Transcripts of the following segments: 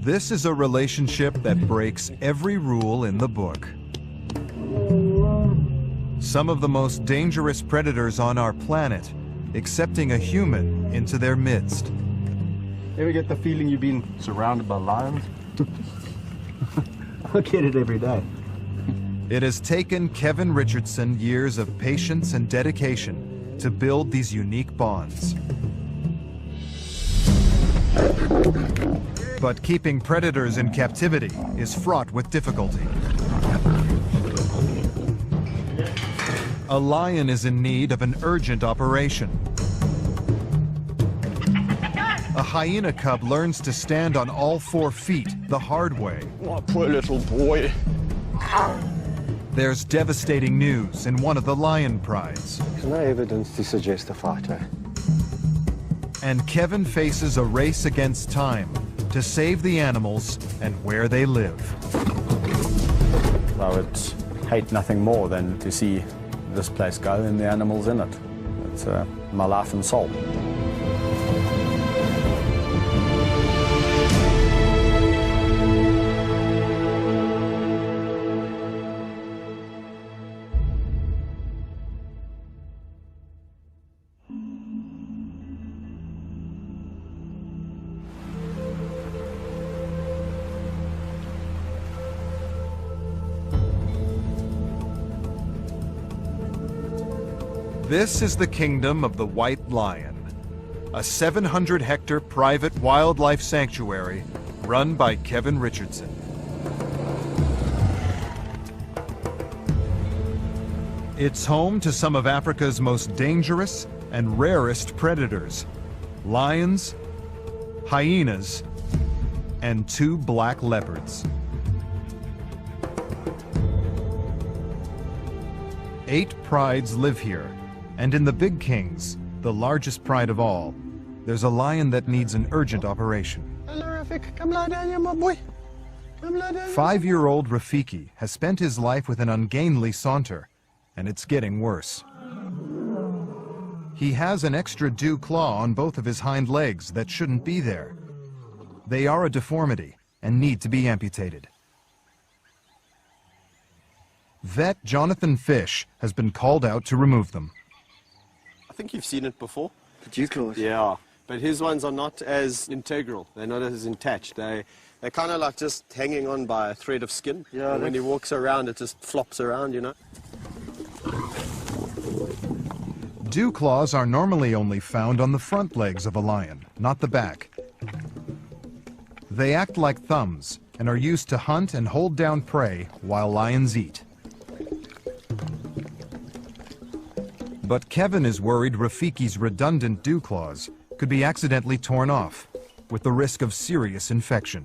This is a relationship that breaks every rule in the book. Some of the most dangerous predators on our planet accepting a human into their midst. Ever get the feeling you've been surrounded by lions? I get it every day. It has taken Kevin Richardson years of patience and dedication to build these unique bonds. But keeping predators in captivity is fraught with difficulty. A lion is in need of an urgent operation. A hyena cub learns to stand on all 4 feet the hard way. Oh, poor little boy. There's devastating news in one of the lion prides. There's no evidence to suggest a fighter. And Kevin faces a race against time to save the animals and where they live. I would hate nothing more than to see this place go and the animals in it. It's my life and soul. This is the kingdom of the white lion, a 700-hectare private wildlife sanctuary run by Kevin Richardson. It's home to some of Africa's most dangerous and rarest predators: lions, hyenas, and 2 black leopards. 8 prides live here. And in the Big Kings, the largest pride of all, there's a lion that needs an urgent operation. Hello, Rafik. Come lie down here, my boy. Come lie down. 5-year-old Rafiki has spent his life with an ungainly saunter, and it's getting worse. He has an extra dew claw on both of his hind legs that shouldn't be there. They are a deformity and need to be amputated. Vet Jonathan Fish has been called out to remove them. I think you've seen it before. The dew claws? Yeah, but his ones are not as integral. They're not as attached. They're kind of like just hanging on by a thread of skin. Yeah, and when he walks around, it just flops around, you know. Dew claws are normally only found on the front legs of a lion, not the back. They act like thumbs and are used to hunt and hold down prey while lions eat. But Kevin is worried Rafiki's redundant dew claws could be accidentally torn off, with the risk of serious infection.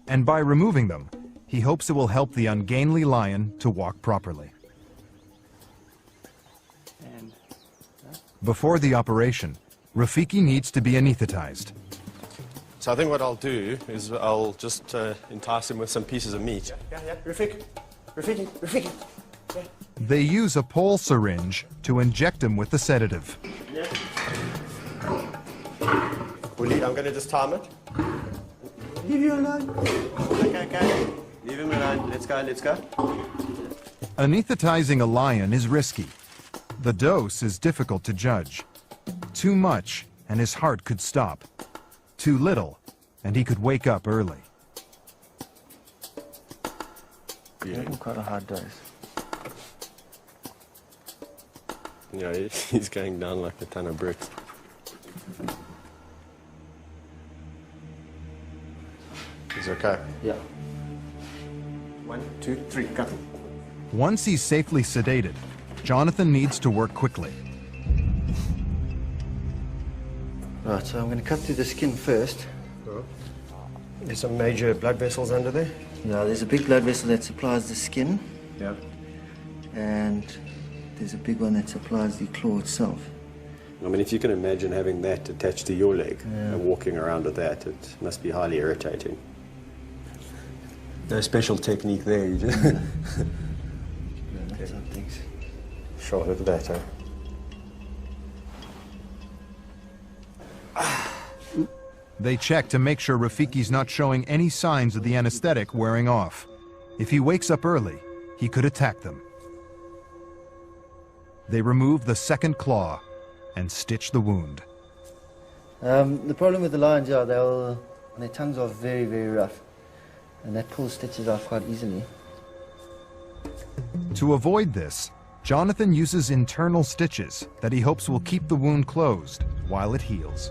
And by removing them, he hopes it will help the ungainly lion to walk properly. Before the operation, Rafiki needs to be anesthetized. So I think what I'll do is I'll just entice him with some pieces of meat. Yeah, Rafiki. Yeah. They use a pole syringe to inject him with the sedative. Yeah. Willie, I'm going to just time it. Leave you alone. Okay. Leave him alone. Let's go. Anesthetizing a lion is risky. The dose is difficult to judge. Too much, and his heart could stop. Too little, and he could wake up early. Yeah, quite a hard dose. Yeah, he's going down like a ton of bricks. He's okay. Yeah. 1, 2, 3, go. Once he's safely sedated, Jonathan needs to work quickly. Right, so I'm going to cut through the skin first. There's some major blood vessels under there. Yeah, there's a big blood vessel that supplies the skin. Yeah. And there's a big one that supplies the claw itself. I mean, if you can imagine having that attached to your leg and walking around with that, it must be highly irritating. No special technique there, you just... Some things. Sure, look at that, huh? They check to make sure Rafiki's not showing any signs of the anesthetic wearing off. If he wakes up early, he could attack them. They remove the second claw and stitch the wound. The problem with the lions, yeah, their tongues are very, very rough. And that pulls stitches out quite easily. To avoid this, Jonathan uses internal stitches that he hopes will keep the wound closed while it heals.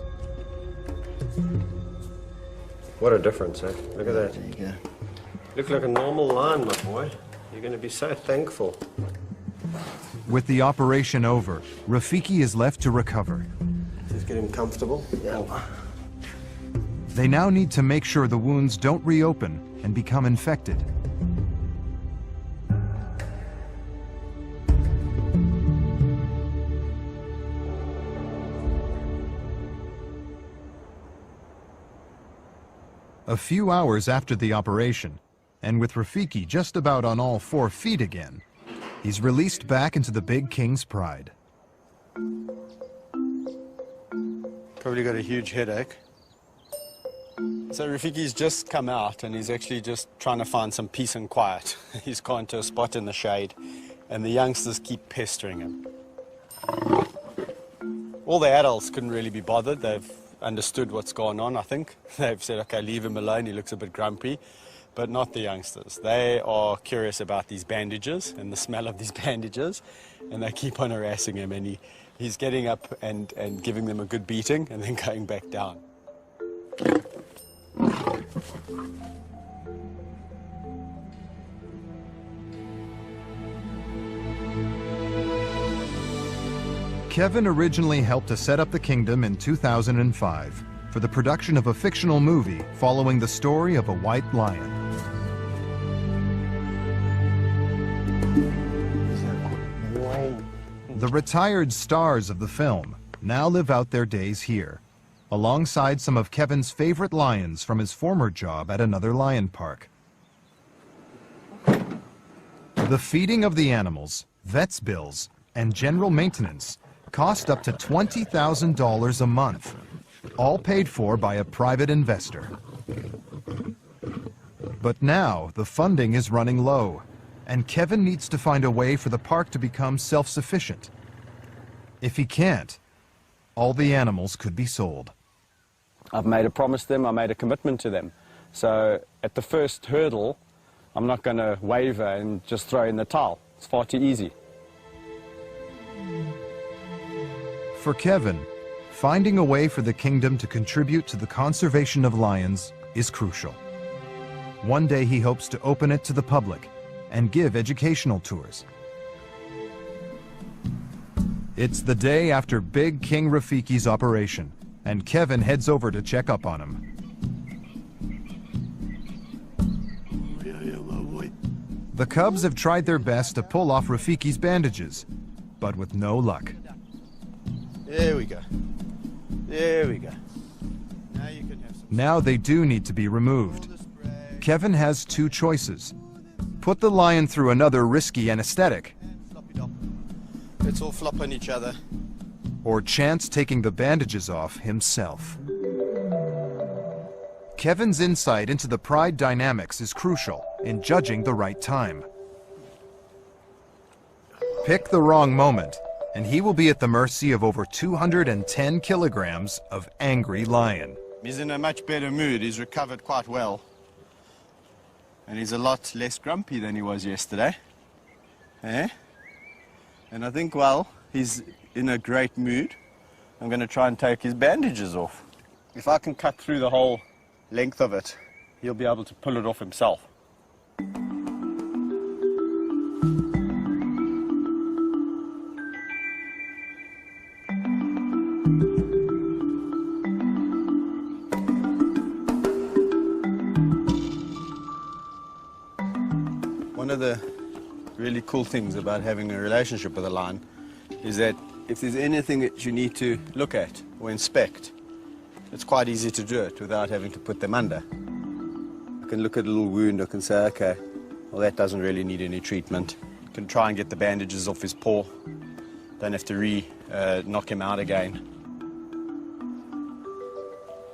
What a difference, eh? Look at that. There you go. Look like a normal lion, my boy. You're going to be so thankful. With the operation over, Rafiki is left to recover. Just get him comfortable. Yeah. They now need to make sure the wounds don't reopen and become infected. A few hours after the operation, and with Rafiki just about on all 4 feet again, he's released back into the big king's pride. Probably got a huge headache. So Rafiki's just come out and he's actually just trying to find some peace and quiet. He's gone to a spot in the shade and the youngsters keep pestering him. All the adults couldn't really be bothered. They've understood what's going on, I think. They've said, okay, leave him alone, he looks a bit grumpy. But not the youngsters. They are curious about these bandages and the smell of these bandages, and they keep on harassing him, and he's getting up and giving them a good beating and then going back down. Kevin originally helped to set up the kingdom in 2005 for the production of a fictional movie following the story of a white lion. The retired stars of the film now live out their days here, alongside some of Kevin's favorite lions from his former job at another lion park. The feeding of the animals, vet's bills, and general maintenance cost up to $20,000 a month, all paid for by a private investor. But now the funding is running low, and Kevin needs to find a way for the park to become self-sufficient. If he can't, all the animals could be sold. I've made a promise to them, I made a commitment to them. So at the first hurdle, I'm not going to waver and just throw in the towel. It's far too easy. For Kevin, finding a way for the kingdom to contribute to the conservation of lions is crucial. One day he hopes to open it to the public and give educational tours. It's the day after Big King Rafiki's operation, and Kevin heads over to check up on him. The cubs have tried their best to pull off Rafiki's bandages, but with no luck. There we go. There we go. Now you can have some. Now they do need to be removed. Kevin has 2 choices. Put the lion through another risky anesthetic, Let's all flop on each other. or chance taking the bandages off himself. Kevin's insight into the pride dynamics is crucial in judging the right time. Pick the wrong moment, and he will be at the mercy of over 210 kilograms of angry lion. He's in a much better mood. He's recovered quite well. And he's a lot less grumpy than he was yesterday. Eh? And I think, well, he's in a great mood. I'm going to try and take his bandages off. If I can cut through the whole length of it, he'll be able to pull it off himself. One of the really cool things about having a relationship with a lion is that if there's anything that you need to look at or inspect, it's quite easy to do it without having to put them under. I can look at a little wound, I can say, okay, well, that doesn't really need any treatment. I can try and get the bandages off his paw. Don't have to knock him out again.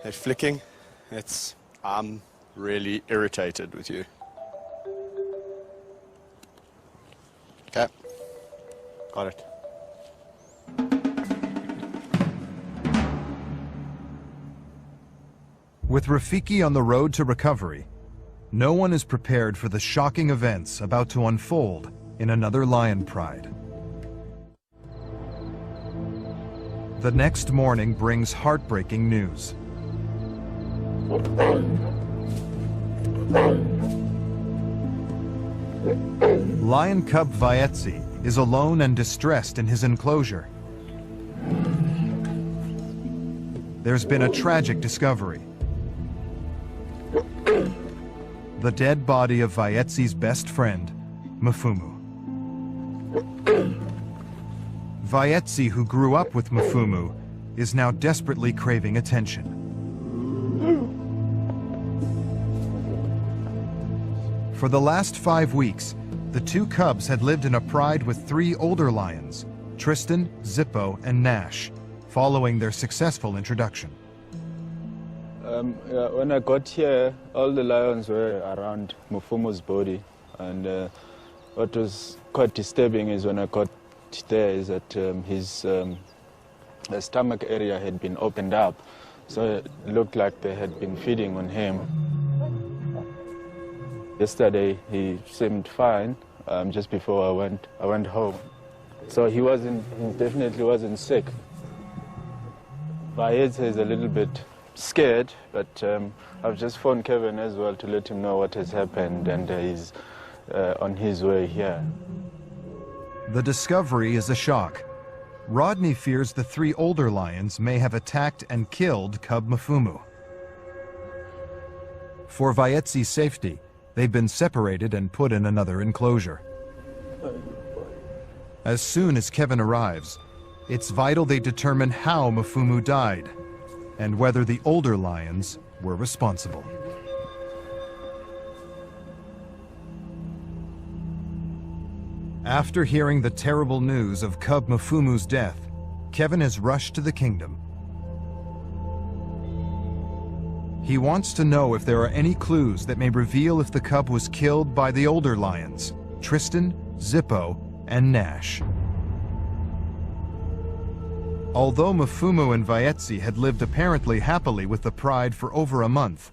They're flicking. I'm really irritated with you. Okay. Got it. With Rafiki on the road to recovery, no one is prepared for the shocking events about to unfold in another lion pride. The next morning brings heartbreaking news. Lion cub Vaetzi is alone and distressed in his enclosure. There's been a tragic discovery. The dead body of Vaetzi's best friend, Mfumu. Vaetzi, who grew up with Mfumu, is now desperately craving attention. For the last 5 weeks, the two cubs had lived in a pride with 3 older lions, Tristan, Zippo, and Nash, following their successful introduction. When I got here, all the lions were around Mfumu's body, and what was quite disturbing is when I got there is that his stomach area had been opened up, so it looked like they had been feeding on him. Yesterday he seemed fine. Just before I went home, so he definitely wasn't sick. Vaetzi is a little bit scared, but I've just phoned Kevin as well to let him know what has happened, and he's on his way here. The discovery is a shock. Rodney fears the 3 older lions may have attacked and killed cub Mfumu. For Vaetzi's safety, they've been separated and put in another enclosure. As soon as Kevin arrives, it's vital they determine how Mfumu died and whether the older lions were responsible. After hearing the terrible news of cub Mfumu's death, Kevin has rushed to the kingdom. He wants to know if there are any clues that may reveal if the cub was killed by the older lions, Tristan, Zippo, and Nash. Although Mfumu and Vaetzi had lived apparently happily with the pride for over a month,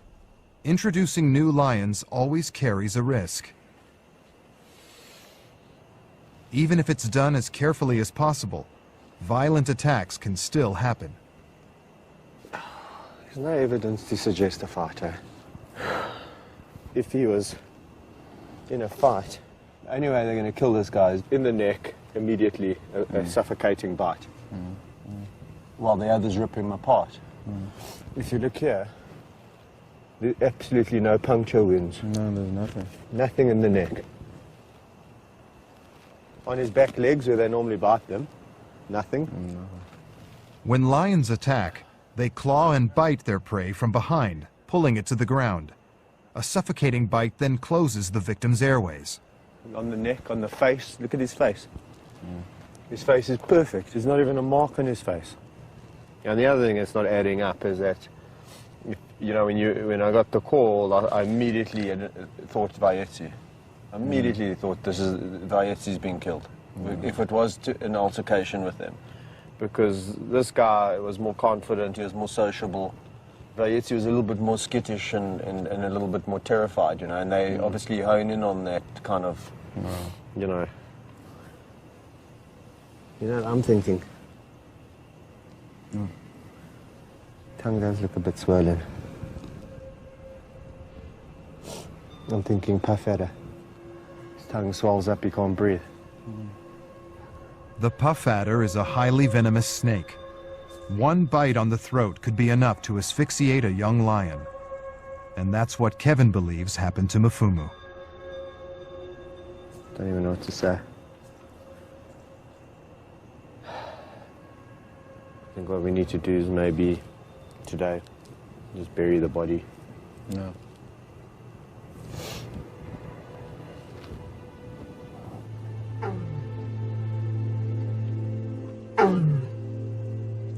introducing new lions always carries a risk. Even if it's done as carefully as possible, violent attacks can still happen. There's no evidence to suggest a fight, eh? If he was in a fight, the only way they're going to kill this guy is in the neck, immediately, a suffocating bite. While the others rip him apart. If you look here, there's absolutely no puncture wounds. No, there's nothing. Nothing in the neck. On his back legs, where they normally bite them, nothing. When lions attack, they claw and bite their prey from behind, pulling it to the ground. A suffocating bite then closes the victim's airways. On the neck, on the face, look at his face. His face is perfect. There's not even a mark on his face. And the other thing that's not adding up is that, you know, when I got the call, I immediately thought Vaetzi. I immediately thought Vaetzi's being killed. If it was an altercation with them. Because this guy was more confident, he was more sociable. Vaetzi was a little bit more skittish and a little bit more terrified, you know, and they obviously hone in on that kind of, you know. You know what I'm thinking? Tongue does look a bit swollen. I'm thinking puff adder. His tongue swells up, he can't breathe. The puff adder is a highly venomous snake. One bite on the throat could be enough to asphyxiate a young lion. And that's what Kevin believes happened to Mfumu. Don't even know what to say. I think what we need to do is maybe today just bury the body. No.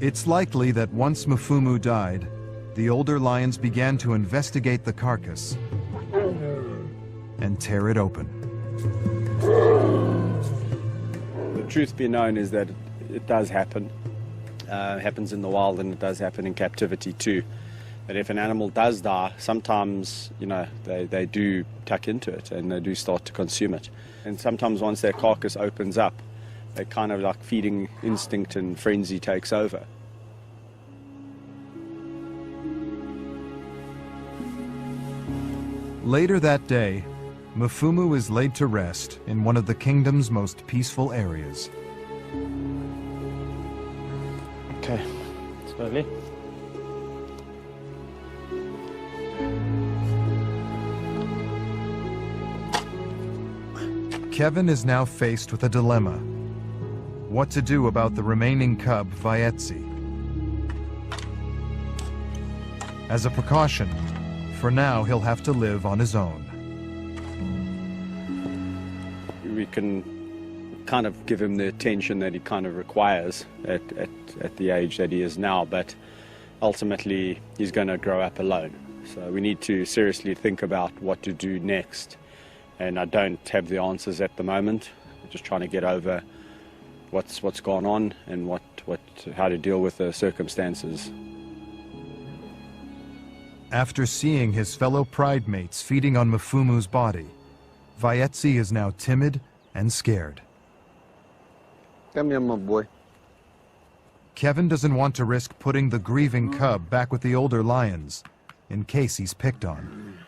It's likely that once Mfumu died, The older lions began to investigate the carcass and tear it open. The truth be known is that it does happen. It happens in the wild, and it does happen in captivity too. That if an animal does die, sometimes, you know, they do tuck into it and they do start to consume it. And sometimes once their carcass opens up, they kind of like feeding instinct and frenzy takes over. Later that day, Mfumu is laid to rest in one of the kingdom's most peaceful areas. Okay, slowly. Kevin is now faced with a dilemma. What to do about the remaining cub, Vaetzi. As a precaution, for now he'll have to live on his own. We can kind of give him the attention that he kind of requires at the age that he is now, but ultimately he's going to grow up alone. So we need to seriously think about what to do next. And I don't have the answers at the moment. I'm just trying to get over what's gone on and how to deal with the circumstances. After seeing his fellow pride mates feeding on Mfumu's body, Vaetzi is now timid and scared. Come here, my boy. Kevin doesn't want to risk putting the grieving cub back with the older lions in case he's picked on.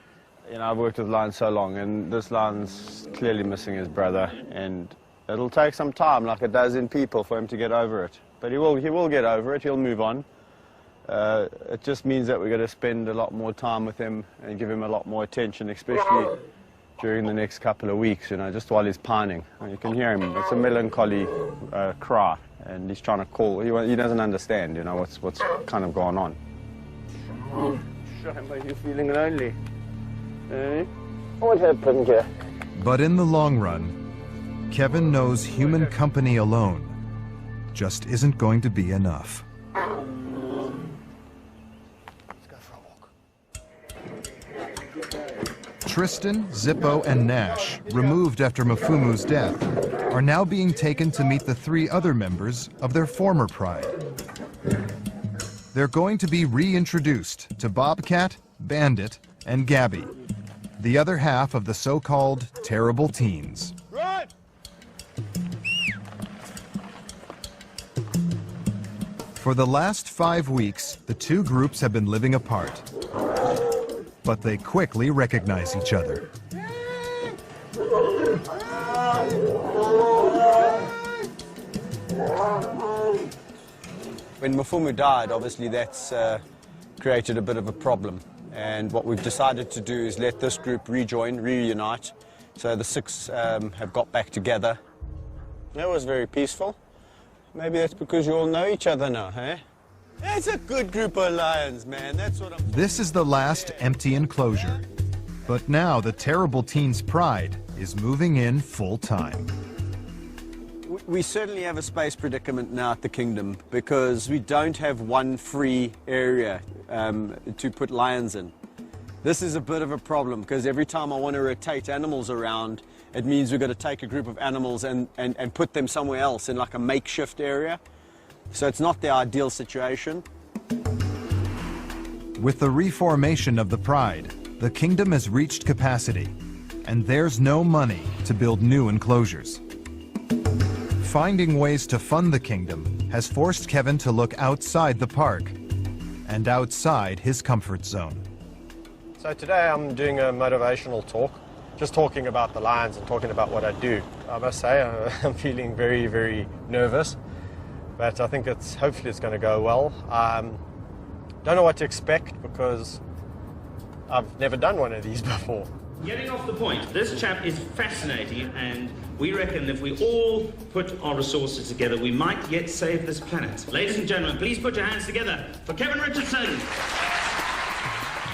You know, I've worked with lions so long, and this lion's clearly missing his brother, and it'll take some time, like it does in people, for him to get over it. But he will get over it. He'll move on. It just means that we're going to spend a lot more time with him and give him a lot more attention, especially during the next couple of weeks, you know, just while he's pining. You can hear him. It's a melancholy cry, and he's trying to call. He doesn't understand, you know, what's kind of going on. Shame, you're feeling lonely. Eh? What happened here? But in the long run, Kevin knows human company alone just isn't going to be enough. Let's go for a walk. Tristan, Zippo, and Nash, removed after Mfumu's death, are now being taken to meet the 3 other members of their former pride. They're going to be reintroduced to Bobcat, Bandit, and Gabby, the other half of the so-called terrible teens. Run! For the last 5 weeks, the 2 groups have been living apart. But they quickly recognize each other. When Mfumu died, obviously that's created a bit of a problem. And what we've decided to do is let this group reunite. So the 6 have got back together. That was very peaceful. Maybe that's because you all know each other now, eh? That's a good group of lions, man. That's what I'm... This is the last empty enclosure. But now the terrible teens' pride is moving in full time. We certainly have a space predicament now at the kingdom because we don't have one free area to put lions in. This is a bit of a problem because every time I want to rotate animals around, it means we've got to take a group of animals and put them somewhere else in like a makeshift area. So it's not the ideal situation. With the reformation of the pride, the kingdom has reached capacity, and there's no money to build new enclosures. Finding ways to fund the kingdom has forced Kevin to look outside the park and outside his comfort zone. So today I'm doing a motivational talk, just talking about the lions and talking about what I do. I must say I'm feeling very, very nervous, but I think hopefully it's going to go well. Don't know what to expect because I've never done one of these before. Getting off the point, this chap is fascinating, and we reckon if we all put our resources together, we might yet save this planet. Ladies and gentlemen, please put your hands together for Kevin Richardson.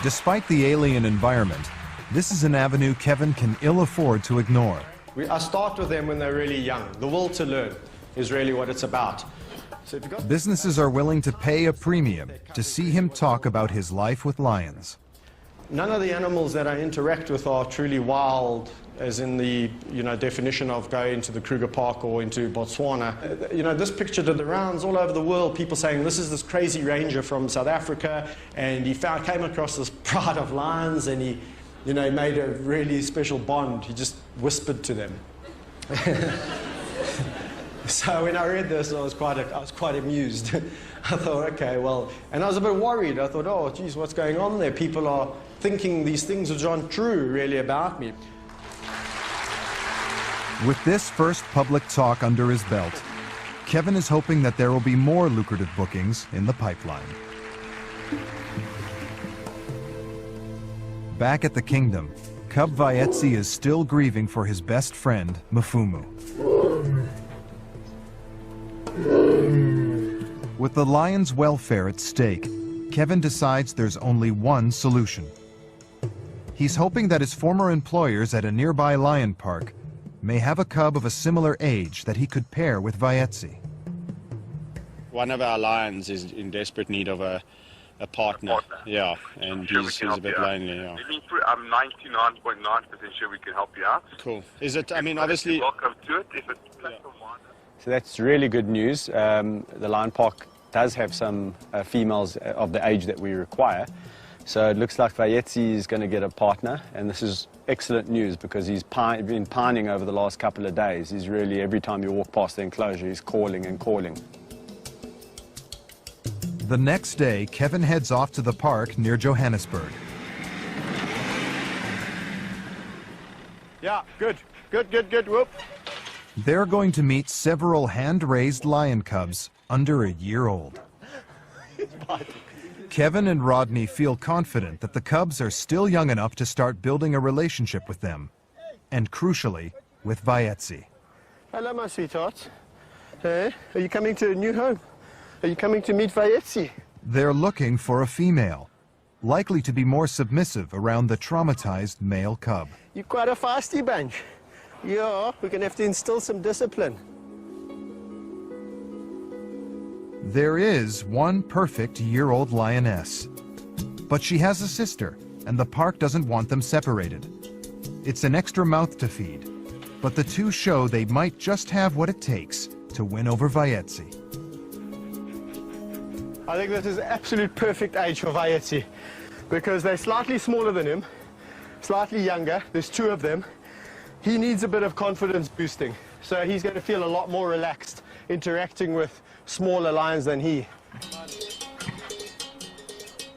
Despite the alien environment, this is an avenue Kevin can ill afford to ignore. I start with them when they're really young. The will to learn is really what it's about. Businesses are willing to pay a premium to see him talk about his life with lions. None of the animals that I interact with are truly wild, as in the definition of going to the Kruger Park or into Botswana. This picture did the rounds all over the world, people saying this is this crazy ranger from South Africa, and he came across this pride of lions, and he made a really special bond. He just whispered to them. So when I read this, I was quite amused. I thought, okay, well, and I was a bit worried. I thought, oh, geez, what's going on there? People are thinking these things which aren't true, really, about me. With this first public talk under his belt, Kevin is hoping that there will be more lucrative bookings in the pipeline. Back at the kingdom, Cub Vaetsi is still grieving for his best friend, Mfumu. With the lion's welfare at stake, Kevin decides there's only one solution. He's hoping that his former employers at a nearby lion park may have a cub of a similar age that he could pair with Vaetsi. One of our lions is in desperate need of a partner. Yeah, and he's a bit lonely. Yeah. I'm 99.9% sure we can help you out. Cool. Is it? I mean, obviously. Welcome to it. If it's platform one. So that's really good news. The lion park does have some females of the age that we require. So it looks like Vaetsi is going to get a partner, and this is excellent news because he's been pining over the last couple of days. He's really, every time you walk past the enclosure, he's calling and calling. The next day, Kevin heads off to the park near Johannesburg. Yeah, good, whoop. They're going to meet several hand-raised lion cubs under a year old. Kevin and Rodney feel confident that the cubs are still young enough to start building a relationship with them, and crucially, with Vaetsi. Hello, my sweetheart. Hey, are you coming to a new home? Are you coming to meet Vaetsi? They're looking for a female, likely to be more submissive around the traumatized male cub. You're quite a feisty bunch. Yeah, we're going to have to instill some discipline. There is one perfect year-old lioness, but she has a sister, and the park doesn't want them separated. It's an extra mouth to feed, but the two show they might just have what it takes to win over Vaetsi. I think this is absolute perfect age for Vaetsi because they're slightly smaller than him, slightly younger. There's two of them. He needs a bit of confidence boosting, so he's going to feel a lot more relaxed interacting with smaller lions than he.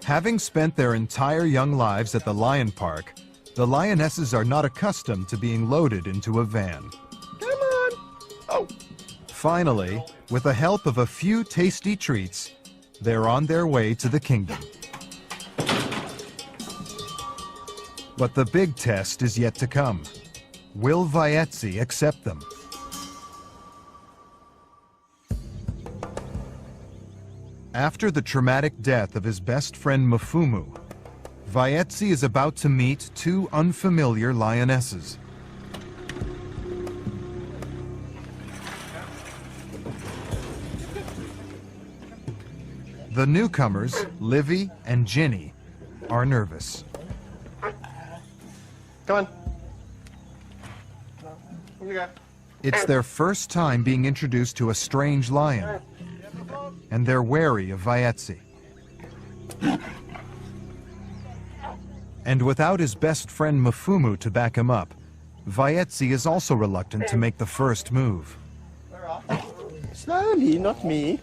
Having spent their entire young lives at the lion park, the lionesses are not accustomed to being loaded into a van. Come on! Oh! Finally, with the help of a few tasty treats, they're on their way to the kingdom. But the big test is yet to come. Will Vaetsi accept them? After the traumatic death of his best friend Mfumu, Vaetsi is about to meet two unfamiliar lionesses. The newcomers, Livy and Ginny, are nervous. Come on. Here you go. It's their first time being introduced to a strange lion, and they're wary of Vaetsi. And without his best friend Mfumu to back him up, Vaetsi is also reluctant to make the first move. Slowly, not me.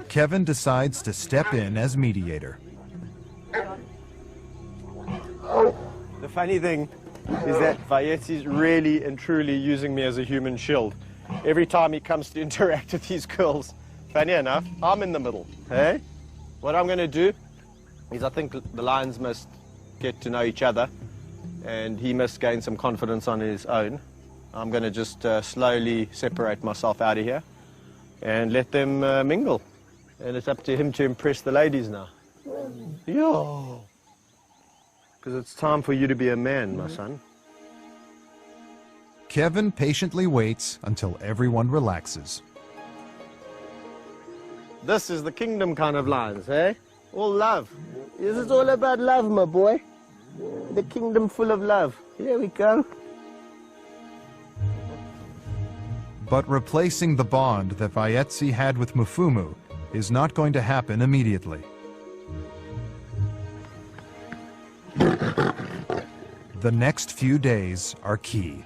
Kevin decides to step in as mediator. The funny thing is that Vaetsi's really and truly using me as a human shield. Every time he comes to interact with these girls, funny enough, I'm in the middle. Hey? What I'm going to do is I think the lions must get to know each other and he must gain some confidence on his own. I'm going to just slowly separate myself out of here and let them mingle. And it's up to him to impress the ladies now. Yeah. Because it's time for you to be a man, my son. Kevin patiently waits until everyone relaxes. This is the kingdom kind of lions, eh? All love. This is all about love, my boy. The kingdom full of love. Here we go. But replacing the bond that Vaetsi had with Mfumu is not going to happen immediately. The next few days are key.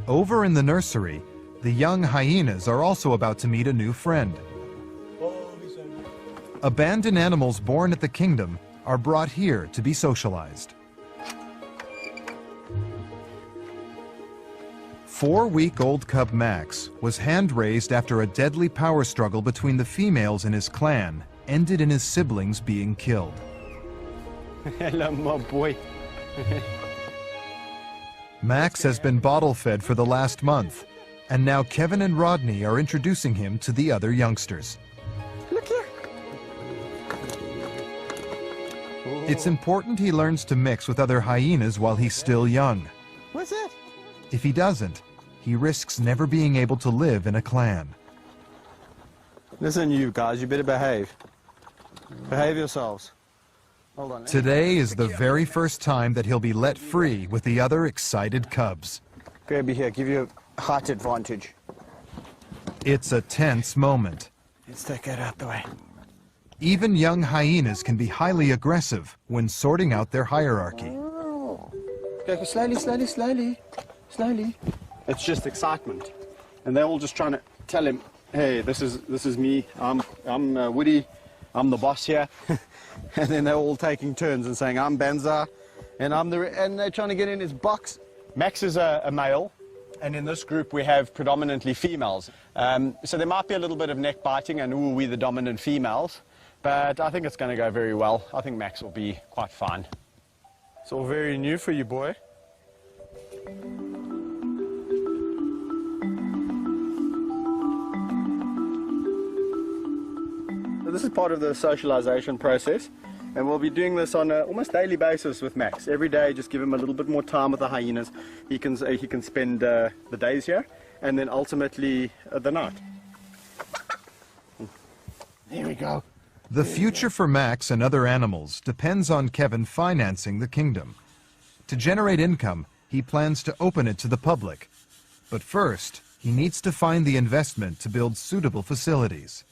Over in the nursery, the young hyenas are also about to meet a new friend. Abandoned animals born at the kingdom are brought here to be socialized. 4-week-old cub Max was hand-raised after a deadly power struggle between the females in his clan ended in his siblings being killed. Hello, my boy. Max has been bottle-fed for the last month, and now Kevin and Rodney are introducing him to the other youngsters. Look here. It's important he learns to mix with other hyenas while he's still young. What's that? If he doesn't, he risks never being able to live in a clan. Listen, you guys, you better behave. Behave yourselves. Hold on. Today is the very first time that he'll be let free with the other excited cubs. Grab you here, give you a height advantage. It's a tense moment. Let's take that out the way. Even young hyenas can be highly aggressive when sorting out their hierarchy. Go slowly, slowly, slowly, slowly. It's just excitement, and they're all just trying to tell him, "Hey, this is me. I'm Woody. I'm the boss here." And then they're all taking turns and saying, "I'm Benza, and and they're trying to get in his box." Max is a male, and in this group we have predominantly females. So there might be a little bit of neck biting, and ooh, we're the dominant females. But I think it's going to go very well. I think Max will be quite fine. It's all very new for you, boy. So this is part of the socialization process, and we'll be doing this on an almost daily basis with Max. Every day, just give him a little bit more time with the hyenas. He can spend the days here, and then ultimately the night. There we go. The future for Max and other animals depends on Kevin financing the kingdom. To generate income, he plans to open it to the public. But first, he needs to find the investment to build suitable facilities.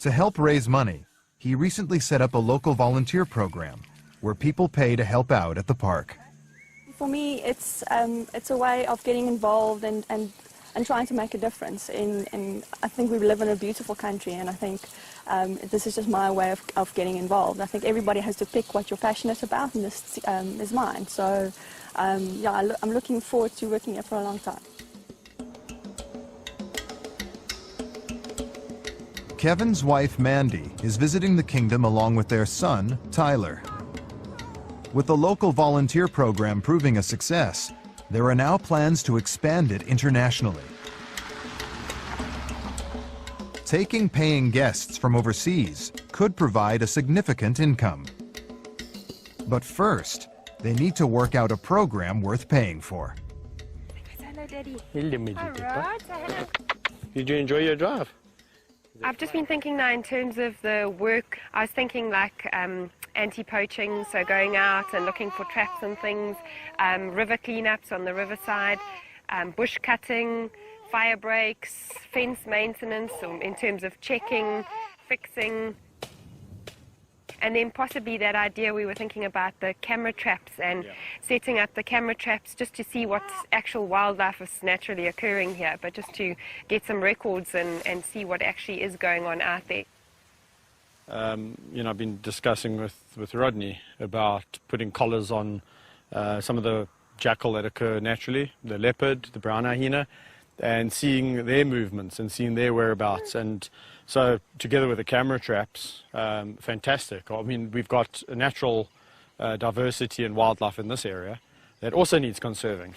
To help raise money, he recently set up a local volunteer program where people pay to help out at the park. For me, it's a way of getting involved and trying to make a difference. I think we live in a beautiful country, and I think this is just my way of getting involved. I think everybody has to pick what you're passionate about, and this is mine. So, yeah, I'm looking forward to working here for a long time. Kevin's wife, Mandy, is visiting the kingdom along with their son, Tyler. With the local volunteer program proving a success, there are now plans to expand it internationally. Taking paying guests from overseas could provide a significant income. But first, they need to work out a program worth paying for. Hello, Daddy. Hello. Did you enjoy your drive? I've just been thinking now in terms of the work. I was thinking like anti-poaching, so going out and looking for traps and things, river cleanups on the riverside, bush cutting, fire breaks, fence maintenance in terms of checking, fixing, and then possibly that idea we were thinking about the camera traps and setting up the camera traps just to see what actual wildlife is naturally occurring here, but just to get some records and see what actually is going on out there. You know, I've been discussing with Rodney about putting collars on some of the jackal that occur naturally, the leopard, the brown hyena, and seeing their movements and seeing their whereabouts. And so together with the camera traps, fantastic. I mean, we've got a natural diversity and wildlife in this area that also needs conserving.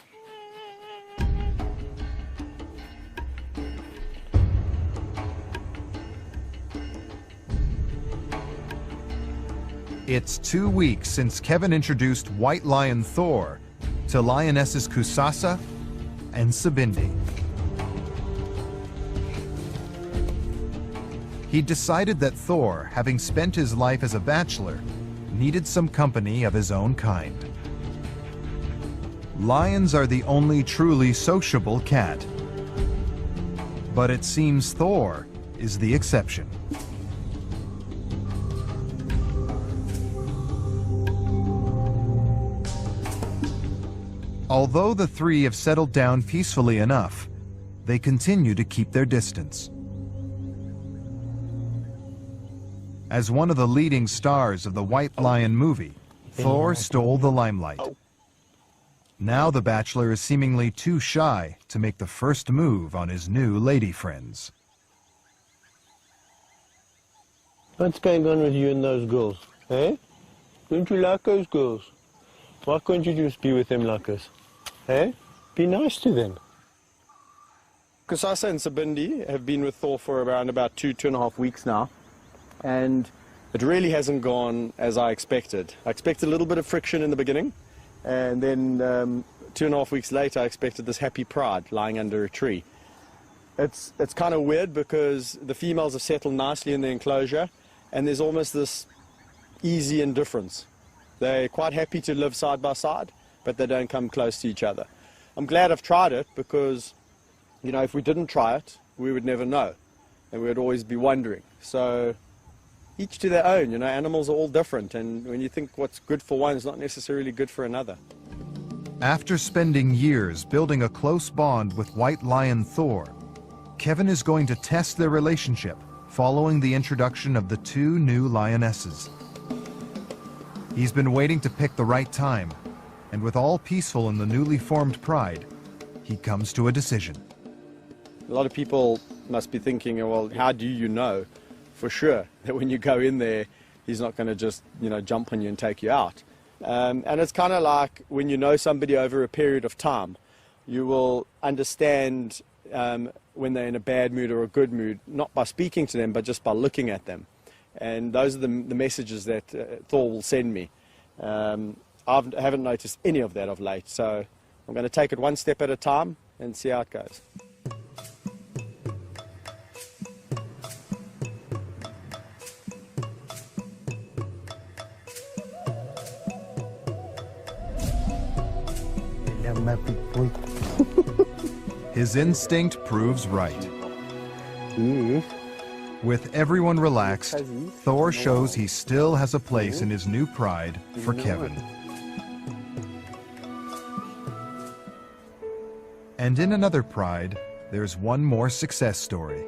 It's 2 weeks since Kevin introduced white lion Thor to lionesses Kusasa and Sabindi. He decided that Thor, having spent his life as a bachelor, needed some company of his own kind. Lions are the only truly sociable cat, but it seems Thor is the exception. Although the three have settled down peacefully enough, they continue to keep their distance. As one of the leading stars of the White Lion movie, Thor stole the limelight. Now the bachelor is seemingly too shy to make the first move on his new lady friends. What's going on with you and those girls, eh? Don't you like those girls? Why can't you just be with them like us? Eh? Be nice to them. Kusasa and Sabindi have been with Thor for around about 2.5 weeks now, and it really hasn't gone as I expected. I expected a little bit of friction in the beginning, and then 2.5 weeks later I expected this happy pride lying under a tree. It's kind of weird because the females have settled nicely in the enclosure, and there's almost this easy indifference. They're quite happy to live side by side, but they don't come close to each other. I'm glad I've tried it because, you know, if we didn't try it, we would never know, and we would always be wondering. So each to their own, you know, animals are all different, and when you think what's good for one is not necessarily good for another. After spending years building a close bond with White Lion Thor, Kevin is going to test their relationship following the introduction of the two new lionesses. He's been waiting to pick the right time, and with all peaceful in the newly formed pride, he comes to a decision. A lot of people must be thinking, well, how do you know for sure that when you go in there, he's not going to just, you know, jump on you and take you out? And it's kind of like when you know somebody over a period of time, you will understand when they're in a bad mood or a good mood, not by speaking to them, but just by looking at them. And those are the messages that Thor will send me. I haven't noticed any of that of late, so I'm going to take it one step at a time and see how it goes. His instinct proves right. With everyone relaxed, Thor shows he still has a place in his new pride for Kevin. And in another pride, there's one more success story.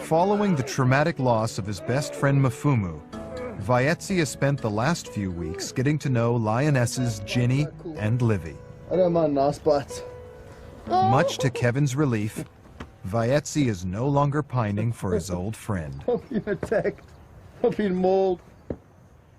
Following the traumatic loss of his best friend Mafumu, Vaetzi has spent the last few weeks getting to know lionesses Ginny and Livy. I don't mind nice bites. Much to Kevin's relief, Vaetzi is no longer pining for his old friend. I've been attacked. I've been mauled.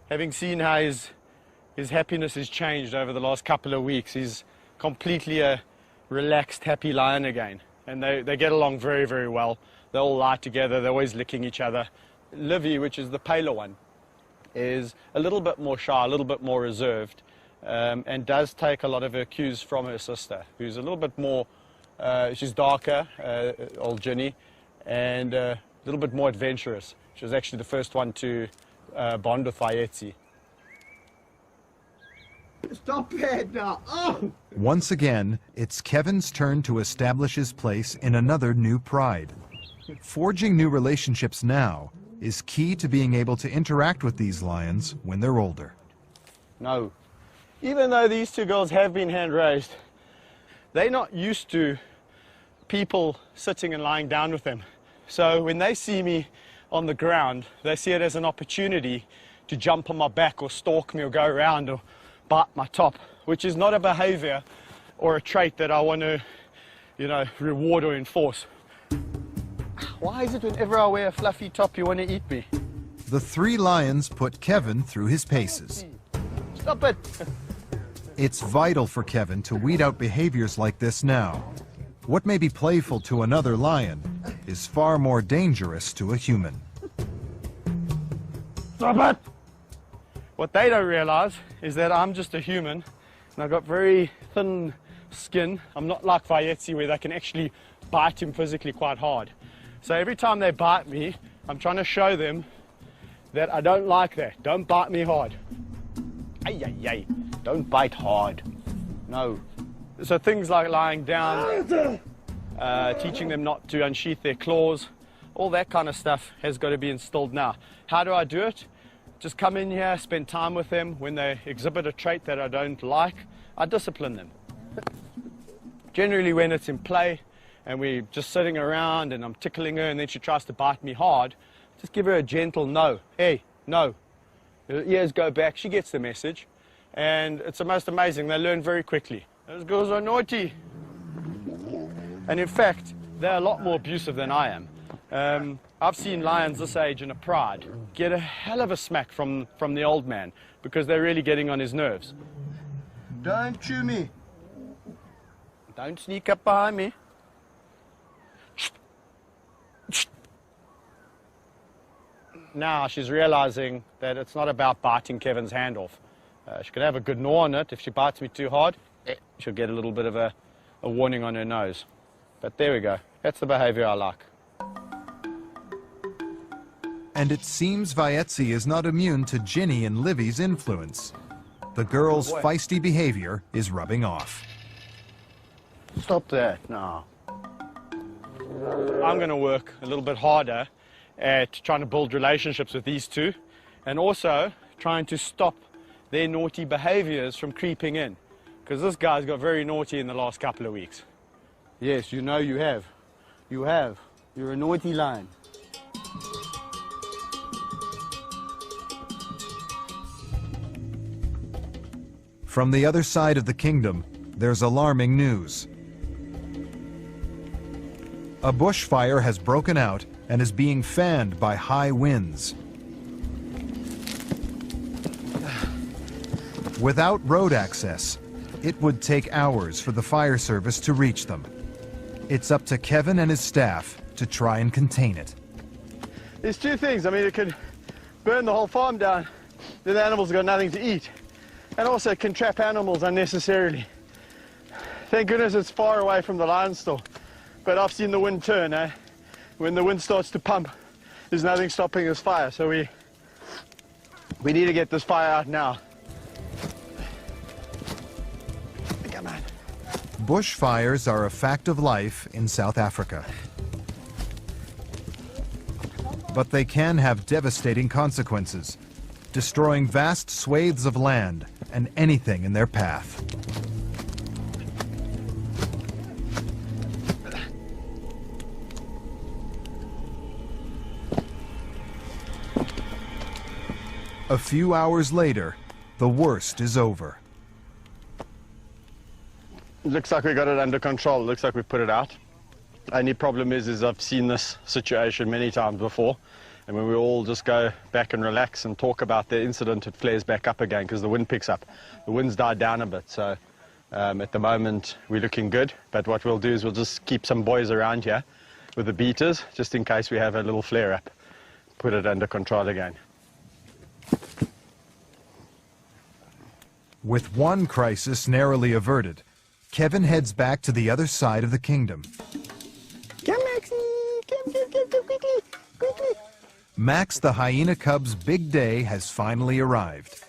Having seen how his happiness has changed over the last couple of weeks, he's completely a relaxed, happy lion again. And they get along very, very well. They all lie together. They're always licking each other. Livy, which is the paler one, is a little bit more shy, a little bit more reserved, and does take a lot of her cues from her sister, who's a little bit more, she's darker, old Ginny, and a little bit more adventurous. She was actually the first one to bond with Vaetzi. Stop it now! Oh! Once again, it's Kevin's turn to establish his place in another new pride. Forging new relationships now is key to being able to interact with these lions when they're older. No. Even though these two girls have been hand raised, they're not used to people sitting and lying down with them. So when they see me on the ground, they see it as an opportunity to jump on my back or stalk me or go around or bite my top, which is not a behavior or a trait that I want to, you know, reward or enforce. Why is it whenever I wear a fluffy top you want to eat me? The three lions put Kevin through his paces. Stop it! It's vital for Kevin to weed out behaviors like this now. What may be playful to another lion is far more dangerous to a human. Stop it! What they don't realize is that I'm just a human and I've got very thin skin. I'm not like Vayetzi where they can actually bite him physically quite hard. So every time they bite me, I'm trying to show them that I don't like that. Don't bite me hard. Ay, ay, ay. Don't bite hard. No. So things like lying down, teaching them not to unsheath their claws, all that kind of stuff has got to be instilled now. How do I do it? Just come in here, spend time with them. When they exhibit a trait that I don't like, I discipline them. Generally when it's in play and we're just sitting around and I'm tickling her and then she tries to bite me hard, just give her a gentle no. Hey, no. Her ears go back, she gets the message. And it's the most amazing, they learn very quickly. Those girls are naughty. And in fact, they're a lot more abusive than I am. I've seen lions this age in a pride get a hell of a smack from the old man because they're really getting on his nerves. Don't chew me. Don't sneak up behind me. Now she's realizing that it's not about biting Kevin's hand off. She could have a good gnaw on it. If she bites me too hard, she'll get a little bit of a warning on her nose. But there we go. That's the behavior I like. And it seems Vayetzi is not immune to Ginny and Livy's influence. The girl's feisty behavior is rubbing off. Stop that, no. I'm going to work a little bit harder at trying to build relationships with these two and also trying to stop their naughty behaviors from creeping in. Because this guy's got very naughty in the last couple of weeks. Yes, you know you have. You have. You're a naughty lion. From the other side of the kingdom, there's alarming news. A bushfire has broken out and is being fanned by high winds. Without road access, it would take hours for the fire service to reach them. It's up to Kevin and his staff to try and contain it. There's two things. I mean, it could burn the whole farm down, then the animals have got nothing to eat. And also it can trap animals unnecessarily. Thank goodness it's far away from the lion store. But I've seen the wind turn, eh? When the wind starts to pump, there's nothing stopping this fire. So we need to get this fire out now. Come on. Bushfires are a fact of life in South Africa. But they can have devastating consequences, destroying vast swathes of land and anything in their path. A few hours later, the worst is over. Looks like we got it under control. Looks like we put it out. Only problem is I've seen this situation many times before. And when we all just go back and relax and talk about the incident, it flares back up again because the wind picks up. The wind's died down a bit, so at the moment we're looking good. But what we'll do is we'll just keep some boys around here with the beaters, just in case we have a little flare-up. Put it under control again. With one crisis narrowly averted, Kevin heads back to the other side of the kingdom. Come, Maxie! Come, quickly, quickly! Max the hyena cub's big day has finally arrived.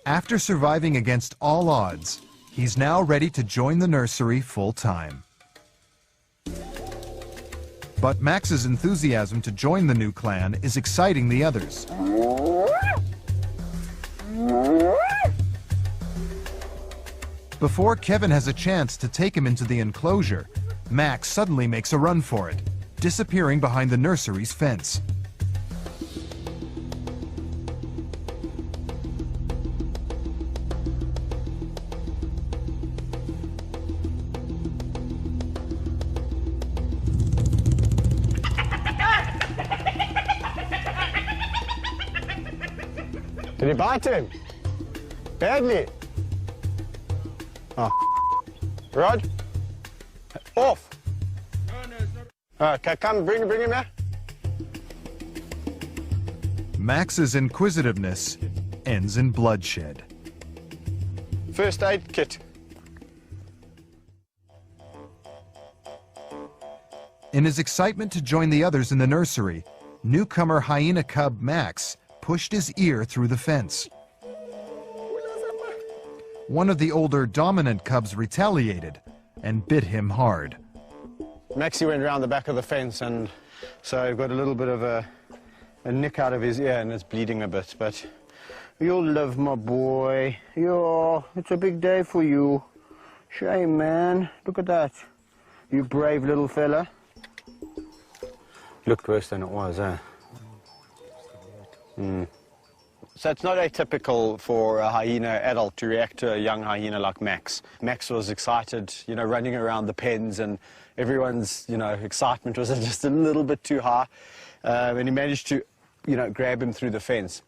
After surviving against all odds, he's now ready to join the nursery full-time. But Max's enthusiasm to join the new clan is exciting the others. Before Kevin has a chance to take him into the enclosure, Max suddenly makes a run for it, disappearing behind the nursery's fence. Did you bite him? Badly? Oh, Rod? Off! Okay, come, bring him here. Max's inquisitiveness ends in bloodshed. first aid kit. In his excitement to join the others in the nursery, newcomer hyena cub Max pushed his ear through the fence. One of the older dominant cubs retaliated and bit him hard. Maxie went around the back of the fence, and so he got a little bit of a nick out of his ear, and it's bleeding a bit, but you'll live, my boy. Yeah, it's a big day for you. Shame, man. Look at that. You brave little fella. Looked worse than it was, eh? So it's not atypical for a hyena adult to react to a young hyena like Max. Max was excited, you know, running around the pens, and everyone's, you know, excitement was just a little bit too high. And he managed to, you know, grab him through the fence.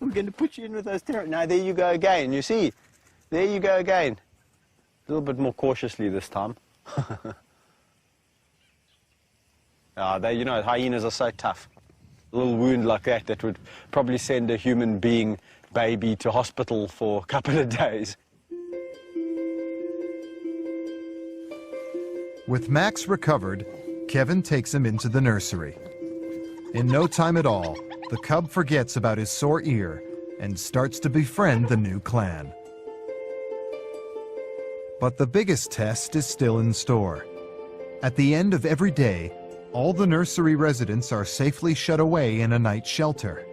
I'm going to put you in with those terror. Now, there you go again, you see? There you go again. A little bit more cautiously this time. You know, hyenas are so tough. A little wound like that would probably send a human being baby to hospital for a couple of days. With Max recovered, Kevin takes him into the nursery. In no time at all, the cub forgets about his sore ear and starts to befriend the new clan. But the biggest test is still in store. At the end of every day, all the nursery residents are safely shut away in a night shelter.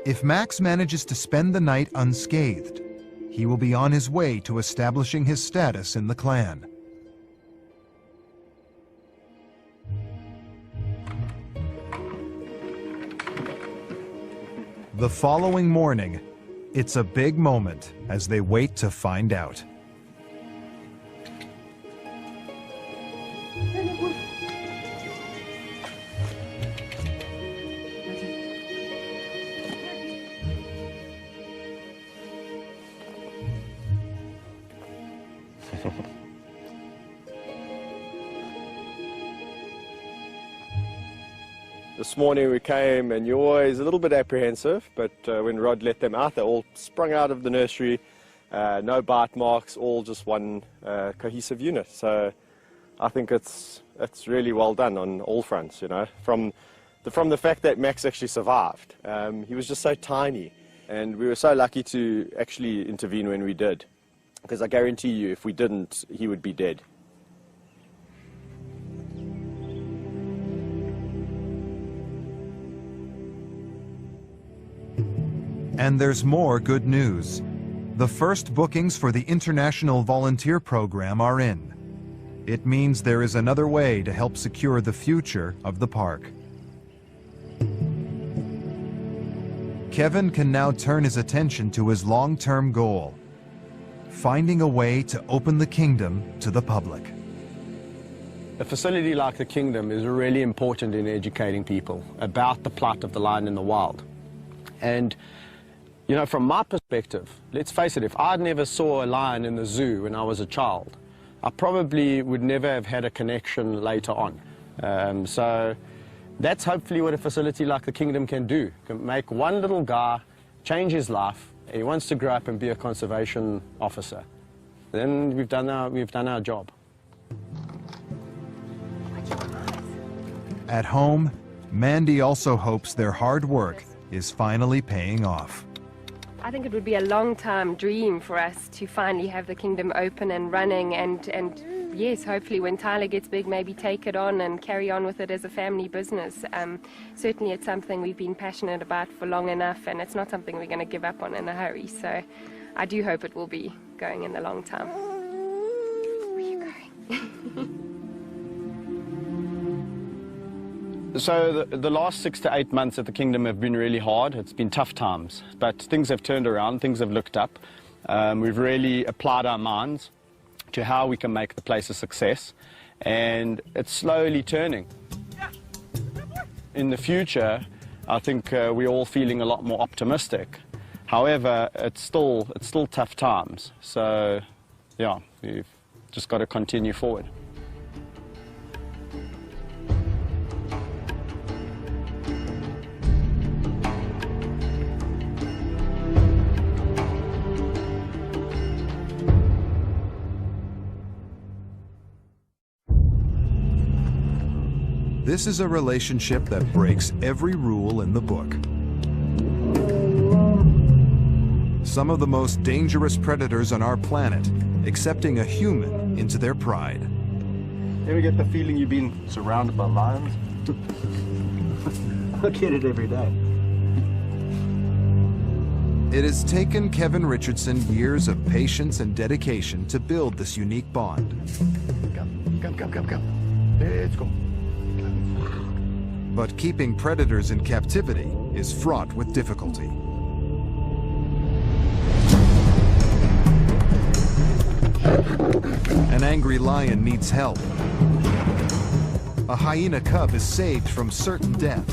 If Max manages to spend the night unscathed, he will be on his way to establishing his status in the clan. The following morning, it's a big moment as they wait to find out. This morning we came, and you're always a little bit apprehensive, but when Rod let them out, they all sprung out of the nursery, no bite marks, all just one cohesive unit. So I think it's really well done on all fronts, you know. From the fact that Max actually survived. He was just so tiny, and we were so lucky to actually intervene when we did, because I guarantee you if we didn't, he would be dead. And there's more good news. The first bookings for the International Volunteer Program are in. It means there is another way to help secure the future of the park. Kevin can now turn his attention to his long-term goal, finding a way to open the kingdom to the public. A facility like the Kingdom is really important in educating people about the plight of the lion in the wild. And you know, from my perspective, let's face it, if I'd never saw a lion in the zoo when I was a child, I probably would never have had a connection later on. So that's hopefully what a facility like the Kingdom can do. Can make one little guy change his life. He wants to grow up and be a conservation officer. Then we've done our job. At home, Mandy also hopes their hard work is finally paying off. I think it would be a long-time dream for us to finally have the Kingdom open and running, and yes, hopefully when Tyler gets big, maybe take it on and carry on with it as a family business. Certainly it's something we've been passionate about for long enough, and it's not something we're going to give up on in a hurry. So I do hope it will be going in the long term. Where are you going? So the last 6 to 8 months at the Kingdom have been really hard. It's been tough times, but things have turned around, things have looked up. We've really applied our minds to how we can make the place a success, and it's slowly turning. In the future, I think we're all feeling a lot more optimistic. However, it's still tough times. So yeah, we've just got to continue forward. This is a relationship that breaks every rule in the book. Some of the most dangerous predators on our planet accepting a human into their pride. Ever get the feeling you've been surrounded by lions? I get it every day. It has taken Kevin Richardson years of patience and dedication to build this unique bond. Come. Let's go. But keeping predators in captivity is fraught with difficulty. An angry lion needs help. A hyena cub is saved from certain death.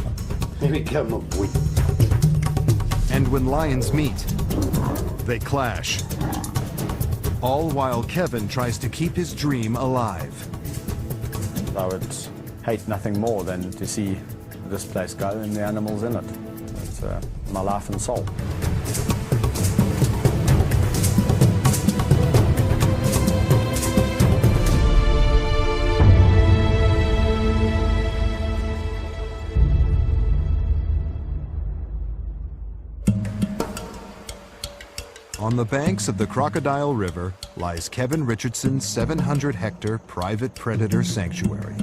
And when lions meet, they clash. All while Kevin tries to keep his dream alive. I would hate nothing more than to see this place go and the animals in it. It's my life and soul. On the banks of the Crocodile River lies Kevin Richardson's 700-hectare private predator sanctuary.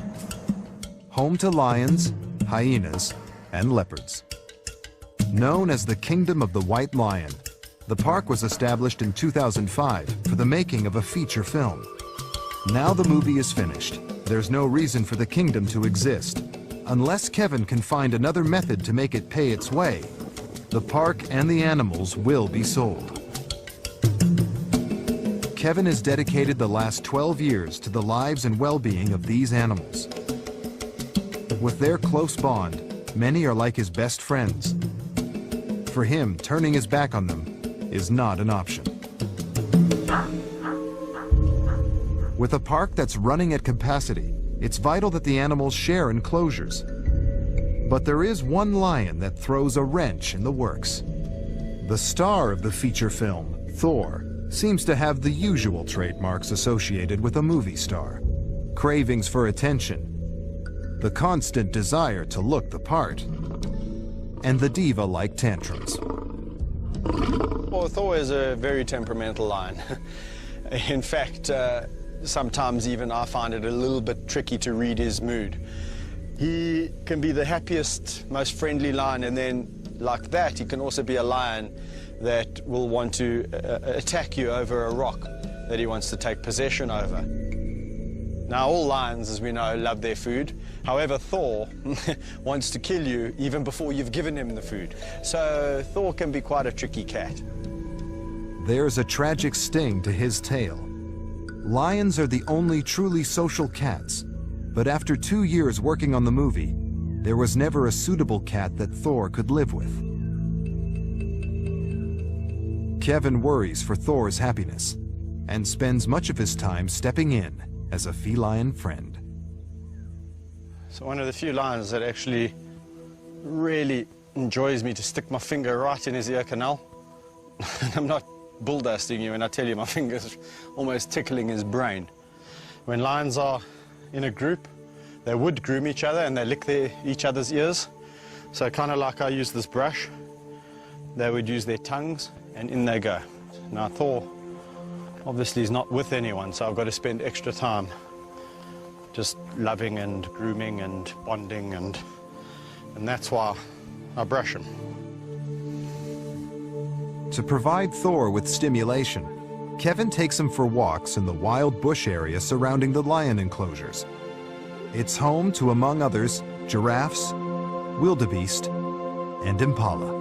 Home to lions, hyenas, and leopards. Known as the Kingdom of the White Lion, the park was established in 2005 for the making of a feature film. Now the movie is finished. There's no reason for the kingdom to exist. Unless Kevin can find another method to make it pay its way, the park and the animals will be sold. Kevin has dedicated the last 12 years to the lives and well-being of these animals. With their close bond, many are like his best friends. For him, turning his back on them is not an option. With a park that's running at capacity, it's vital that the animals share enclosures. But there is one lion that throws a wrench in the works. The star of the feature film, Thor, seems to have the usual trademarks associated with a movie star. Cravings for attention, the constant desire to look the part, and the diva-like tantrums. Well, Thor is a very temperamental lion. In fact, sometimes even I find it a little bit tricky to read his mood. He can be the happiest, most friendly lion, and then like that, he can also be a lion that will want to attack you over a rock that he wants to take possession over. Now, all lions, as we know, love their food. However, Thor wants to kill you even before you've given him the food. So Thor can be quite a tricky cat. There's a tragic sting to his tale. Lions are the only truly social cats, but after 2 years working on the movie, there was never a suitable cat that Thor could live with. Kevin worries for Thor's happiness and spends much of his time stepping in as a feline friend. So one of the few lions that actually really enjoys me to stick my finger right in his ear canal. I'm not bull dusting you when I tell you my finger's almost tickling his brain. When lions are in a group, they would groom each other and they lick each other's ears. So kind of like I use this brush, they would use their tongues and in they go. Now Thor obviously is not with anyone, so I've got to spend extra time just loving and grooming and bonding, and that's why I brush him. To provide Thor with stimulation, Kevin takes him for walks in the wild bush area surrounding the lion enclosures. It's home to, among others, giraffes, wildebeest, and impala.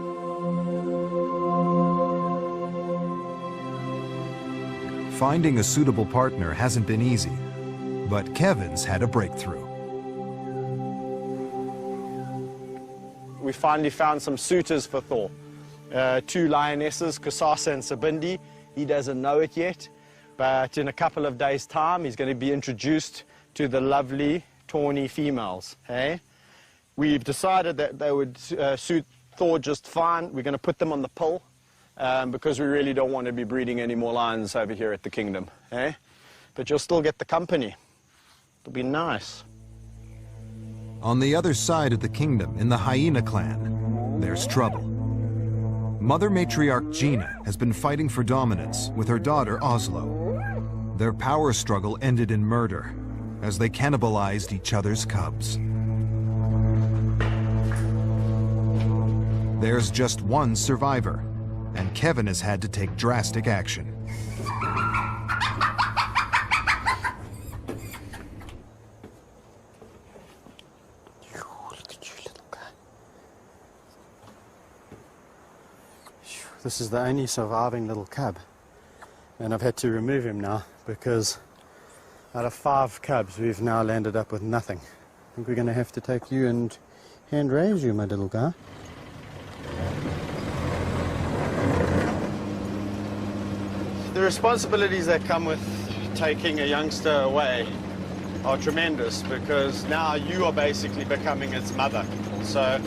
Finding a suitable partner hasn't been easy, but Kevin's had a breakthrough. We finally found some suitors for Thor. 2 lionesses, Kusasa and Sabindi. He doesn't know it yet, but in a couple of days' time, he's going to be introduced to the lovely, tawny females. Hey? We've decided that they would suit Thor just fine. We're going to put them on the pill. Because we really don't want to be breeding any more lions over here at the kingdom, eh? But you'll still get the company. It'll be nice. On the other side of the kingdom, in the hyena clan, there's trouble. Mother matriarch Gina has been fighting for dominance with her daughter Oslo. Their power struggle ended in murder as they cannibalized each other's cubs. There's just one survivor, and Kevin has had to take drastic action. This is the only surviving little cub, and I've had to remove him now because out of 5 cubs we've now landed up with nothing. I think we're going to have to take you and hand raise you, my little guy. The responsibilities that come with taking a youngster away are tremendous, because now you are basically becoming its mother. So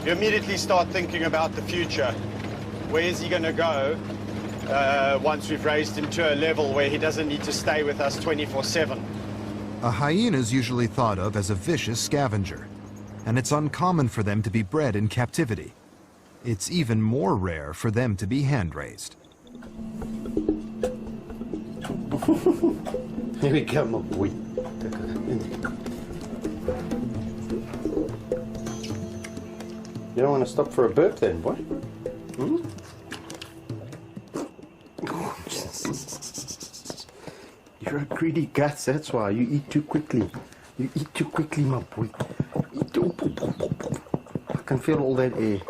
you immediately start thinking about the future. Where is he going to go once we've raised him to a level where he doesn't need to stay with us 24/7? A hyena is usually thought of as a vicious scavenger, and it's uncommon for them to be bred in captivity. It's even more rare for them to be hand-raised. Here we go, my boy. You don't want to stop for a burp then, boy? Hmm? You're a greedy gut, that's why. You eat too quickly. You eat too quickly, my boy. I can feel all that air.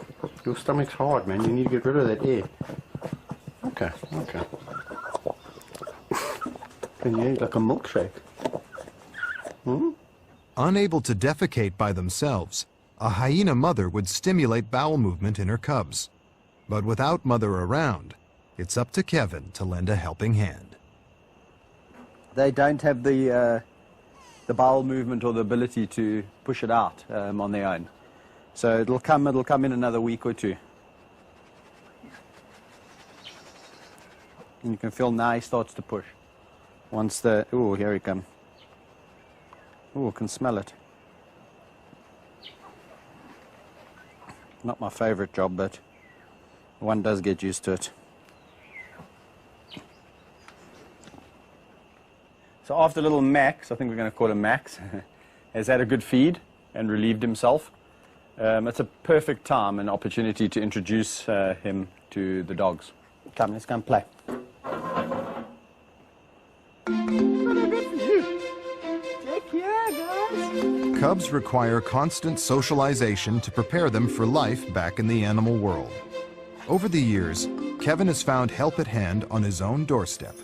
Your stomach's hard, man. You need to get rid of that air. Okay, okay. Can you eat like a milkshake? Hmm? Unable to defecate by themselves, a hyena mother would stimulate bowel movement in her cubs. But without mother around, it's up to Kevin to lend a helping hand. They don't have the bowel movement or the ability to push it out on their own. So it'll come in another week or two. And you can feel now he starts to push. Once the, oh, here he comes. Oh, I can smell it. Not my favorite job, but one does get used to it. So after little Max, I think we're going to call him Max, has had a good feed and relieved himself. It's a perfect time and opportunity to introduce him to the dogs. Come, let's go and play. Cubs require constant socialization to prepare them for life back in the animal world. Over the years, Kevin has found help at hand on his own doorstep.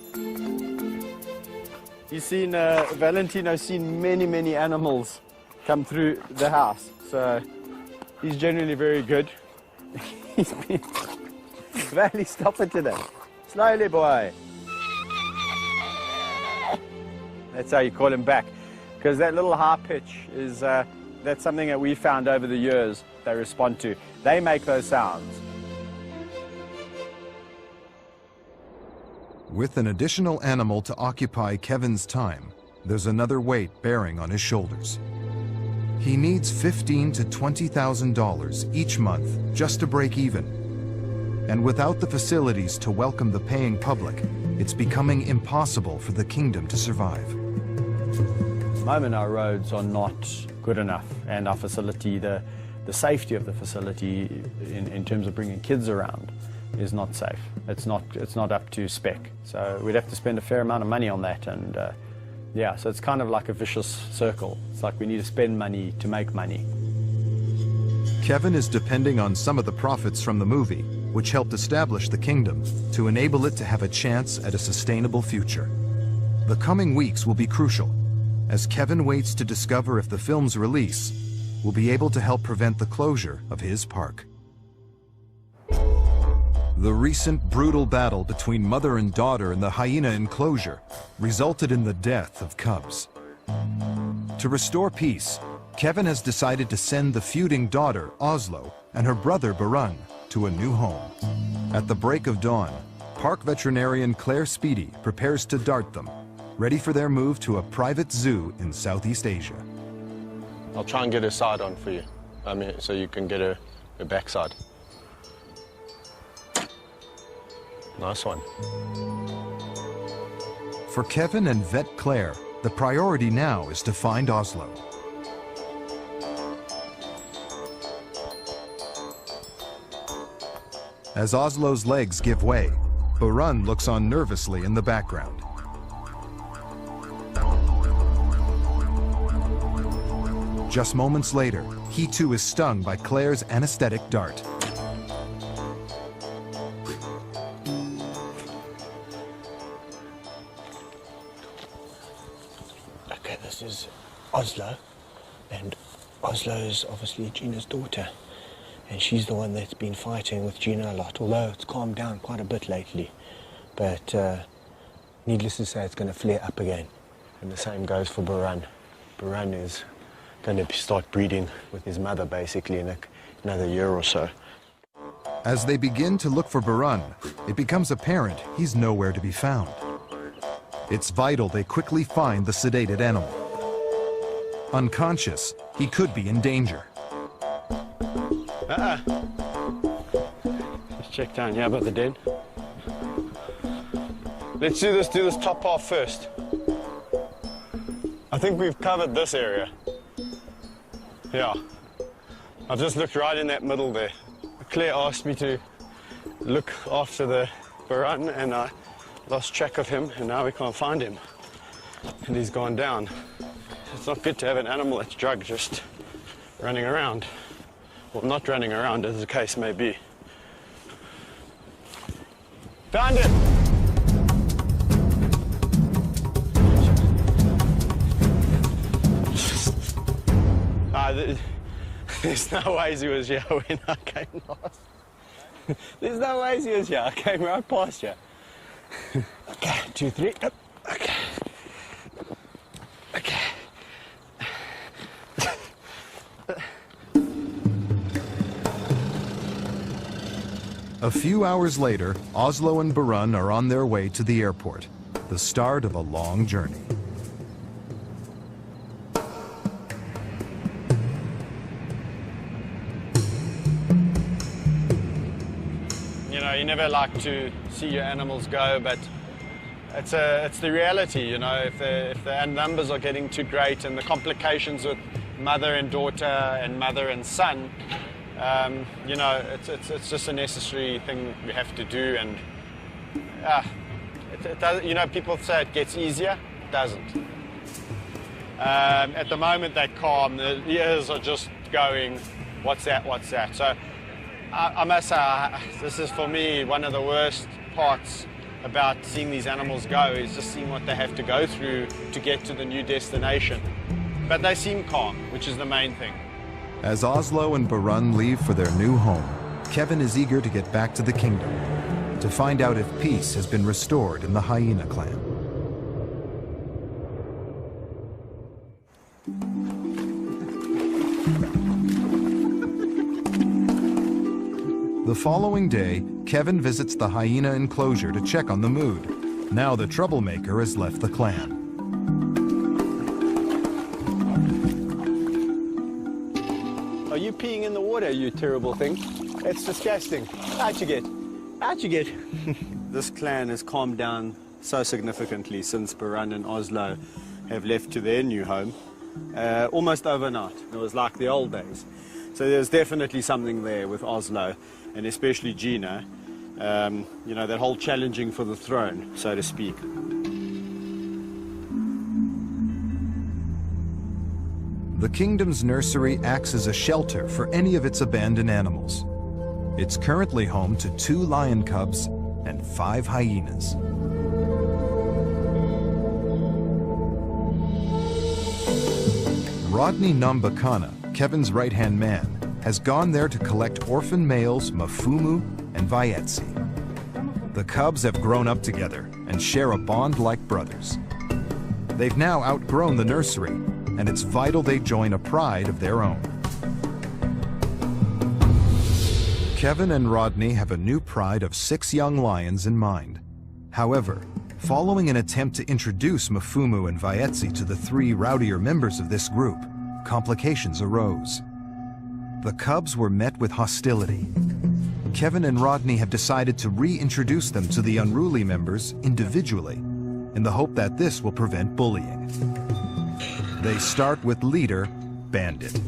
You've seen, Valentino's seen many animals come through the house, so he's generally very good. He's been... Valley, stop it today. Slowly, boy. That's how you call him back. Because that little high pitch is, that's something that we found over the years they respond to. They make those sounds. With an additional animal to occupy Kevin's time, there's another weight bearing on his shoulders. He needs $15,000 to $20,000 each month just to break even. And without the facilities to welcome the paying public, it's becoming impossible for the kingdom to survive. At the moment, our roads are not good enough, and our facility, the safety of the facility in terms of bringing kids around is not safe. It's not up to spec. So we'd have to spend a fair amount of money on that, and yeah, so it's kind of like a vicious circle. It's like we need to spend money to make money. Kevin is depending on some of the profits from the movie, which helped establish the kingdom, to enable it to have a chance at a sustainable future. The coming weeks will be crucial, as Kevin waits to discover if the film's release will be able to help prevent the closure of his park. The recent brutal battle between mother and daughter in the hyena enclosure resulted in the death of cubs. To restore peace, Kevin has decided to send the feuding daughter, Oslo, and her brother, Barung, to a new home. At the break of dawn, park veterinarian Claire Speedy prepares to dart them, ready for their move to a private zoo in Southeast Asia. I'll try and get her side on for you. I mean, so you can get her backside. Nice one. For Kevin and vet Claire, the priority now is to find Oslo. As Oslo's legs give way, Barun looks on nervously in the background. Just moments later, he too is stung by Claire's anesthetic dart. Okay, this is Oslo, and Oslo is obviously Gina's daughter, and she's the one that's been fighting with Gina a lot, although it's calmed down quite a bit lately. But needless to say, it's going to flare up again, and the same goes for Barun. Barun is going to start breeding with his mother basically in another year or so. As they begin to look for Barun, it becomes apparent he's nowhere to be found. It's vital they quickly find the sedated animal. Unconscious, he could be in danger. Let's check down here about the den. Let's do this top half first. I think we've covered this area. Yeah. I've just looked right in that middle there. Claire asked me to look after the Barun, and I lost track of him, and now we can't find him. And he's gone down. It's not good to have an animal that's drugged just running around. Well, not running around, as the case may be. Found it! There's no ways he was here when I came last. There's no ways he was here. I came right past you. Okay, 2, 3. Okay. Okay. A few hours later, Oslo and Barun are on their way to the airport, the start of a long journey. You know, you never like to see your animals go, but it's the reality, you know. If the numbers are getting too great and the complications with mother and daughter and mother and son, you know, it's just a necessary thing we have to do. And it does, you know, people say it gets easier. It doesn't. At the moment they're calm. The ears are just going, what's that, what's that? So I must say, this is for me one of the worst parts about seeing these animals go, is just seeing what they have to go through to get to the new destination. But they seem calm, which is the main thing. As Oslo and Barun leave for their new home, Kevin is eager to get back to the kingdom, to find out if peace has been restored in the hyena clan. The following day, Kevin visits the hyena enclosure to check on the mood. Now the troublemaker has left the clan. Are you peeing in the water, you terrible thing? It's disgusting. Out you get. Out you get. This clan has calmed down so significantly since Barun and Oslo have left to their new home. Almost overnight. It was like the old days. So there's definitely something there with Oslo, and especially Gina. You know, that whole challenging for the throne, so to speak. The kingdom's nursery acts as a shelter for any of its abandoned animals. It's currently home to 2 lion cubs and 5 hyenas. Rodney Nambakana, Kevin's right-hand man, has gone there to collect orphan males Mafumu and Vayetsi. The cubs have grown up together and share a bond like brothers. They've now outgrown the nursery, and it's vital they join a pride of their own. Kevin and Rodney have a new pride of 6 young lions in mind. However, following an attempt to introduce Mafumu and Vayetsi to the 3 rowdier members of this group, complications arose. The cubs were met with hostility. Kevin and Rodney have decided to reintroduce them to the unruly members individually, in the hope that this will prevent bullying. They start with leader, Bandit.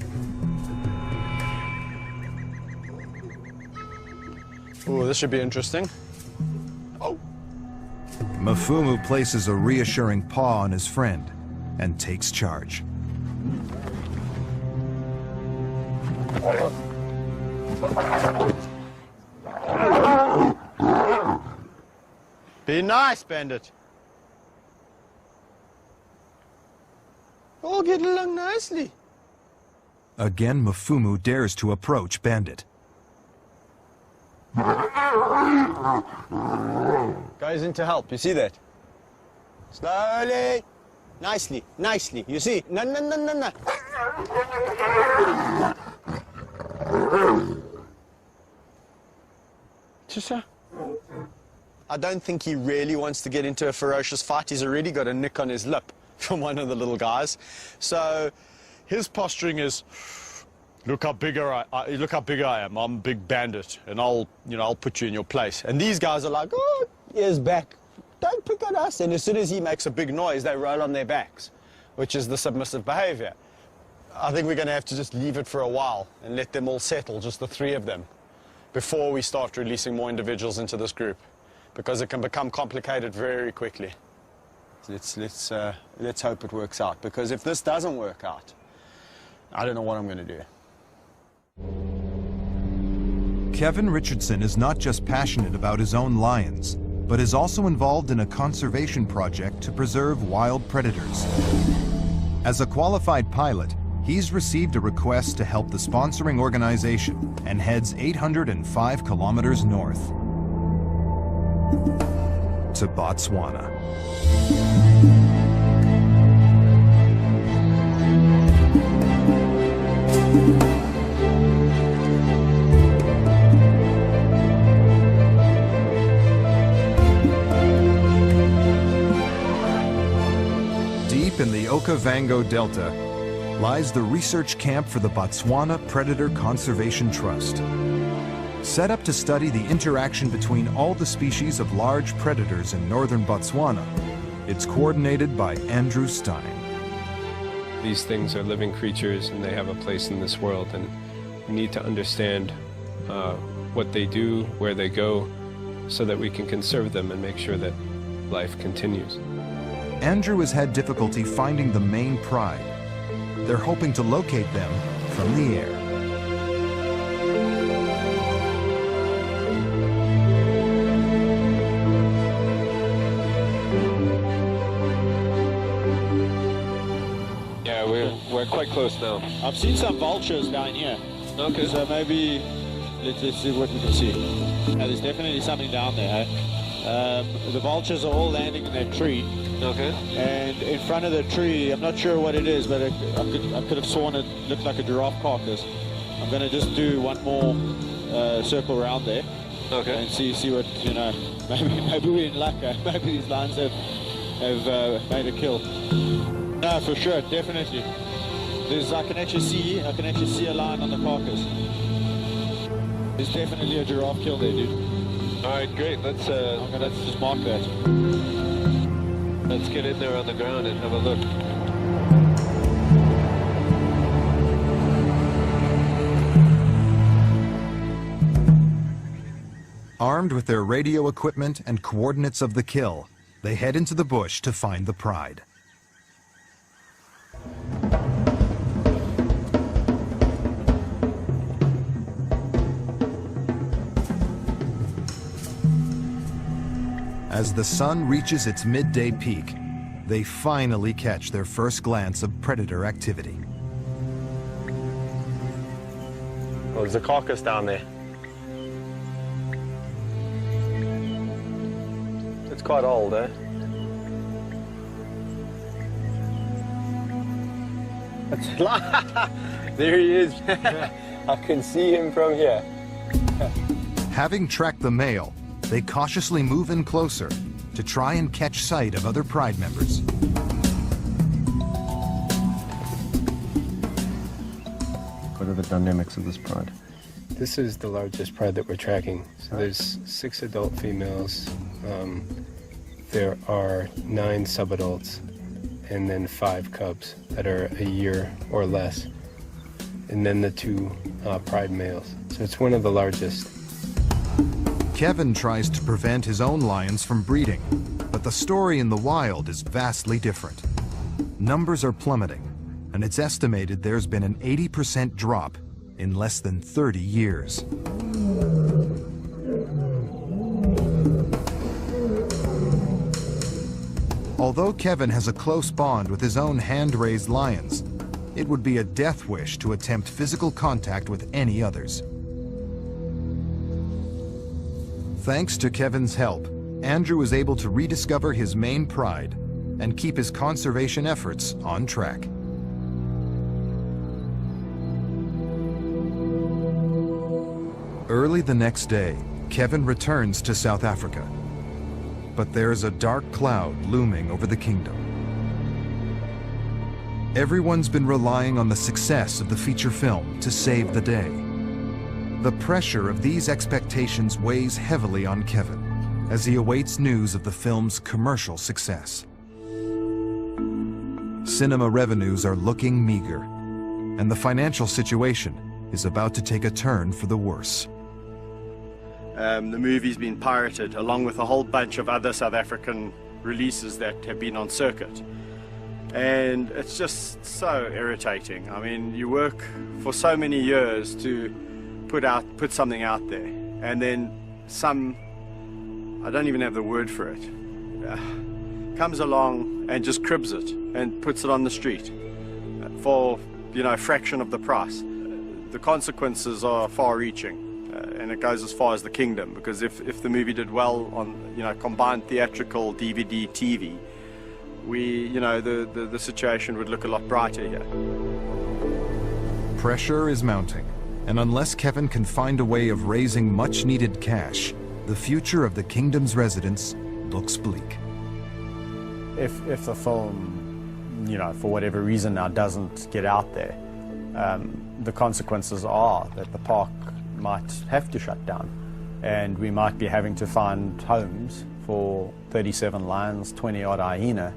Oh, this should be interesting. Oh. Mafumu places a reassuring paw on his friend and takes charge. Be nice, Bandit. Oh, get along nicely. Again, Mafumu dares to approach Bandit. Goes in to help, you see that? Slowly. Nicely, nicely, you see? No, no, no, no, no. I don't think he really wants to get into a ferocious fight. He's already got a nick on his lip from one of the little guys. So his posturing is, look how big I am. I'm a big bandit, and I'll put you in your place. And these guys are like, oh, ears back. Don't pick on us. And as soon as he makes a big noise, they roll on their backs, which is the submissive behavior. I think we're going to have to just leave it for a while and let them all settle, just the three of them, before we start releasing more individuals into this group, because it can become complicated very quickly. Let's hope it works out, because if this doesn't work out, I don't know what I'm going to do. Kevin Richardson is not just passionate about his own lions, but is also involved in a conservation project to preserve wild predators. As a qualified pilot, he's received a request to help the sponsoring organization and heads 805 kilometers north to Botswana. Deep in the Okavango Delta lies the research camp for the Botswana Predator Conservation Trust. Set up to study the interaction between all the species of large predators in northern Botswana, it's coordinated by Andrew Stein. These things are living creatures and they have a place in this world, and we need to understand what they do, where they go, so that we can conserve them and make sure that life continues. Andrew has had difficulty finding the main pride. They're hoping to locate them from the air. Yeah, we're quite close now. I've seen some vultures down here. Okay. So maybe let's see what we can see. Yeah, there's definitely something down there. The vultures are all landing in that tree. Okay. And in front of the tree, I'm not sure what it is, but I could have sworn it looked like a giraffe carcass. I'm going to just do one more circle around there. Okay. And see what, maybe we're in luck. Maybe these lions have made a kill. No, for sure, definitely. I can actually see a lion on the carcass. There's definitely a giraffe kill there, dude. All right, great. Let's just mark that. Let's get in there on the ground and have a look. Armed with their radio equipment and coordinates of the kill, they head into the bush to find the pride. As the sun reaches its midday peak, they finally catch their first glance of predator activity. Well, there's a carcass down there. It's quite old, eh? There he is. I can see him from here. Having tracked the male, they cautiously move in closer to try and catch sight of other pride members. What are the dynamics of this pride? This is the largest pride that we're tracking. So there's 6 adult females, there are 9 subadults, and then 5 cubs that are a year or less, and then the 2 pride males. So it's one of the largest. Kevin tries to prevent his own lions from breeding, but the story in the wild is vastly different. Numbers are plummeting, and it's estimated there's been an 80% drop in less than 30 years. Although Kevin has a close bond with his own hand-raised lions, it would be a death wish to attempt physical contact with any others. Thanks to Kevin's help, Andrew is able to rediscover his main pride and keep his conservation efforts on track. Early the next day, Kevin returns to South Africa. But there's a dark cloud looming over the kingdom. Everyone's been relying on the success of the feature film to save the day. The pressure of these expectations weighs heavily on Kevin as he awaits news of the film's commercial success. Cinema revenues are looking meager, and the financial situation is about to take a turn for the worse. The movie's been pirated along with a whole bunch of other South African releases that have been on circuit. And it's just so irritating. I mean, you work for so many years to put something out there, and then some, I don't even have the word for it, comes along and just cribs it and puts it on the street for, you know, a fraction of the price. The consequences are far-reaching, and it goes as far as the kingdom, because if the movie did well on, you know, combined theatrical, DVD, TV, the situation would look a lot brighter here. Pressure is mounting, and unless Kevin can find a way of raising much-needed cash, the future of the kingdom's residents looks bleak. If the film, you know, for whatever reason now doesn't get out there, the consequences are that the park might have to shut down, and we might be having to find homes for 37 lions, 20-odd hyena,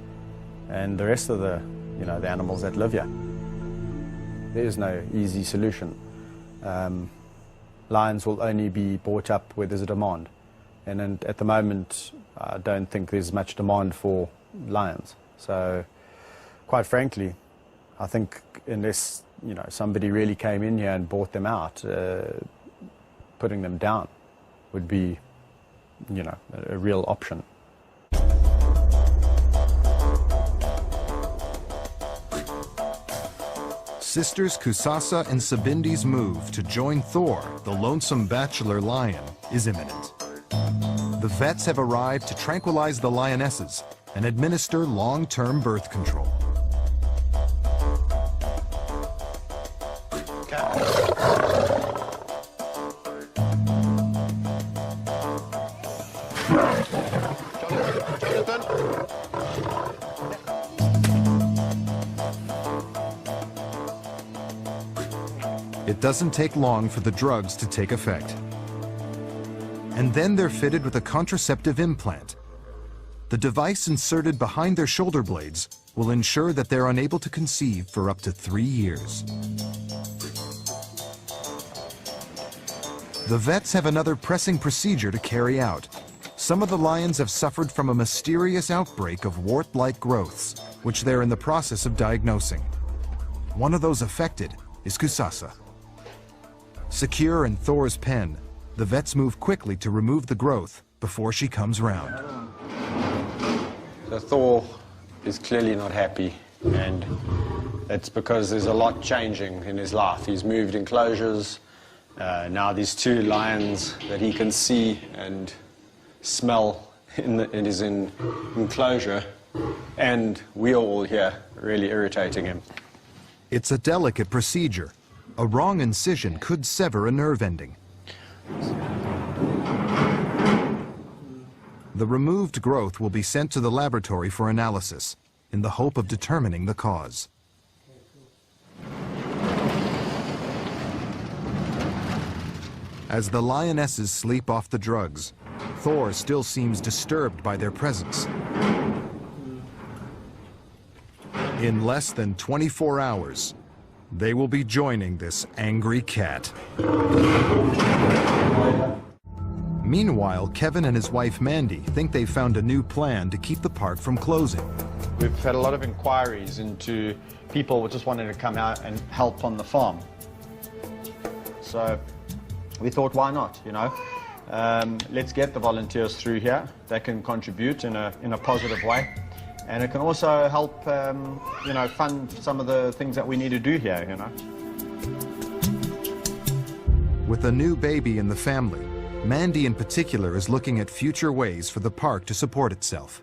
and the rest of the, you know, the animals that live here. There is no easy solution. Lions will only be bought up where there's a demand, and at the moment I don't think there's much demand for lions. So quite frankly, I think unless, you know, somebody really came in here and bought them out, putting them down would be, you know, a real option. Sisters Kusasa and Sabindi's move to join Thor, the lonesome bachelor lion, is imminent. The vets have arrived to tranquilize the lionesses and administer long-term birth control. It doesn't take long for the drugs to take effect. And then they're fitted with a contraceptive implant. The device inserted behind their shoulder blades will ensure that they're unable to conceive for up to 3 years. The vets have another pressing procedure to carry out. Some of the lions have suffered from a mysterious outbreak of wart-like growths, which they're in the process of diagnosing. One of those affected is Kusasa. Secure in Thor's pen, the vets move quickly to remove the growth before she comes round. So Thor is clearly not happy, and it's because there's a lot changing in his life. He's moved enclosures. Now there's 2 lions that he can see and smell in his enclosure, and we're all here really irritating him. It's a delicate procedure. A wrong incision could sever a nerve ending. The removed growth will be sent to the laboratory for analysis in the hope of determining the cause. As the lionesses sleep off the drugs, Thor still seems disturbed by their presence. In less than 24 hours, they will be joining this angry cat. Meanwhile, Kevin and his wife Mandy think they've found a new plan to keep the park from closing. We've had a lot of inquiries into people just wanting to come out and help on the farm. So we thought, why not, you know? Let's get the volunteers through here. They can contribute in a positive way. And it can also help, you know, fund some of the things that we need to do here, you know. With a new baby in the family, Mandy in particular is looking at future ways for the park to support itself.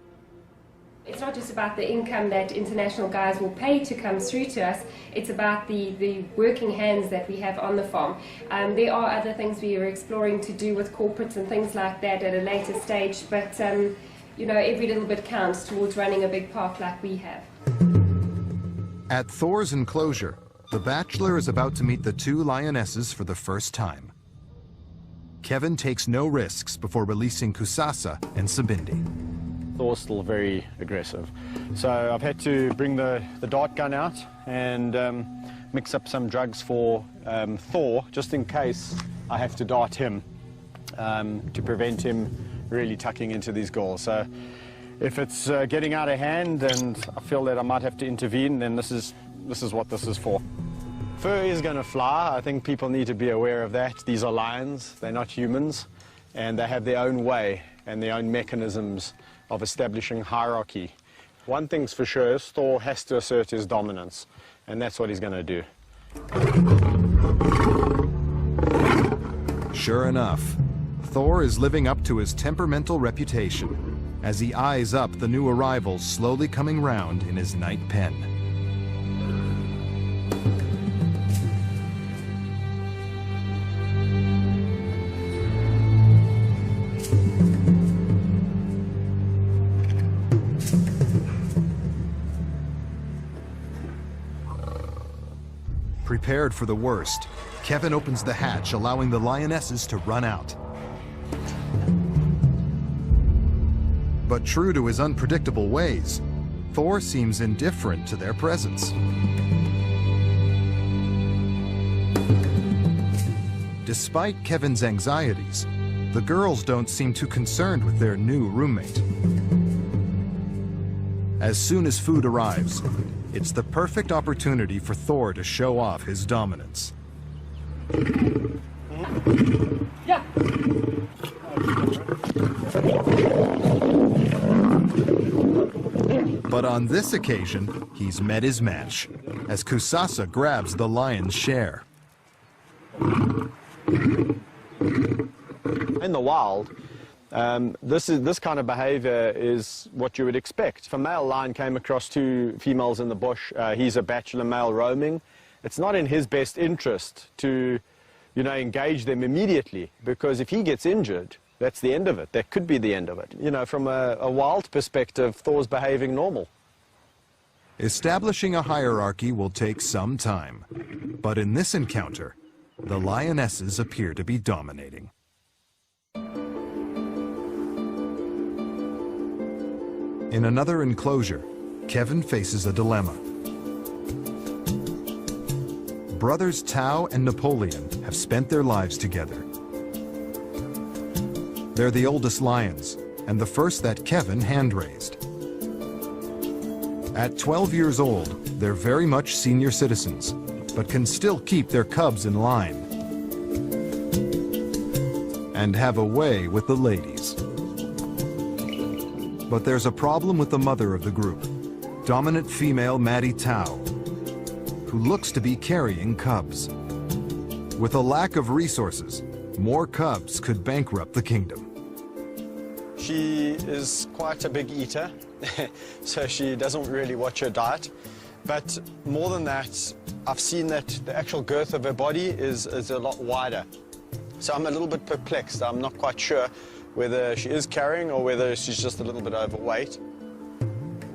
It's not just about the income that international guys will pay to come through to us, it's about the working hands that we have on the farm. There are other things we are exploring to do with corporates and things like that at a later stage, but you know, every little bit counts towards running a big park like we have. At Thor's enclosure, the bachelor is about to meet the two lionesses for the first time. Kevin takes no risks before releasing Kusasa and Sabindi. Thor's still very aggressive. So I've had to bring the dart gun out and mix up some drugs for Thor, just in case I have to dart him to prevent him really tucking into these galls. So if it's getting out of hand and I feel that I might have to intervene, then this is what this is for. Fur is going to fly. I think people need to be aware of that. These are lions, they're not humans, and they have their own way and their own mechanisms of establishing hierarchy. One thing's for sure, Thor has to assert his dominance, and that's what he's going to do. Sure enough, Thor is living up to his temperamental reputation as he eyes up the new arrivals slowly coming round in his night pen. Prepared for the worst, Kevin opens the hatch, allowing the lionesses to run out. But true to his unpredictable ways, Thor seems indifferent to their presence. Despite Kevin's anxieties, the girls don't seem too concerned with their new roommate. As soon as food arrives, it's the perfect opportunity for Thor to show off his dominance. Yeah. But on this occasion, he's met his match, as Kusasa grabs the lion's share. In the wild, this kind of behavior is what you would expect. If a male lion came across two females in the bush, he's a bachelor male roaming, it's not in his best interest to, you know, engage them immediately, because if he gets injured, that's the end of it. That could be the end of it. You know, from a wild perspective, Thor's behaving normal. Establishing a hierarchy will take some time, but in this encounter, the lionesses appear to be dominating. In another enclosure, Kevin faces a dilemma. Brothers Tao and Napoleon have spent their lives together. They're the oldest lions, and the first that Kevin hand-raised. At 12 years old, they're very much senior citizens, but can still keep their cubs in line and have a way with the ladies. But there's a problem with the mother of the group, dominant female Maddie Tao, who looks to be carrying cubs. With a lack of resources, more cubs could bankrupt the kingdom. She is quite a big eater, so she doesn't really watch her diet. But more than that, I've seen that the actual girth of her body is a lot wider. So I'm a little bit perplexed. I'm not quite sure whether she is carrying or whether she's just a little bit overweight.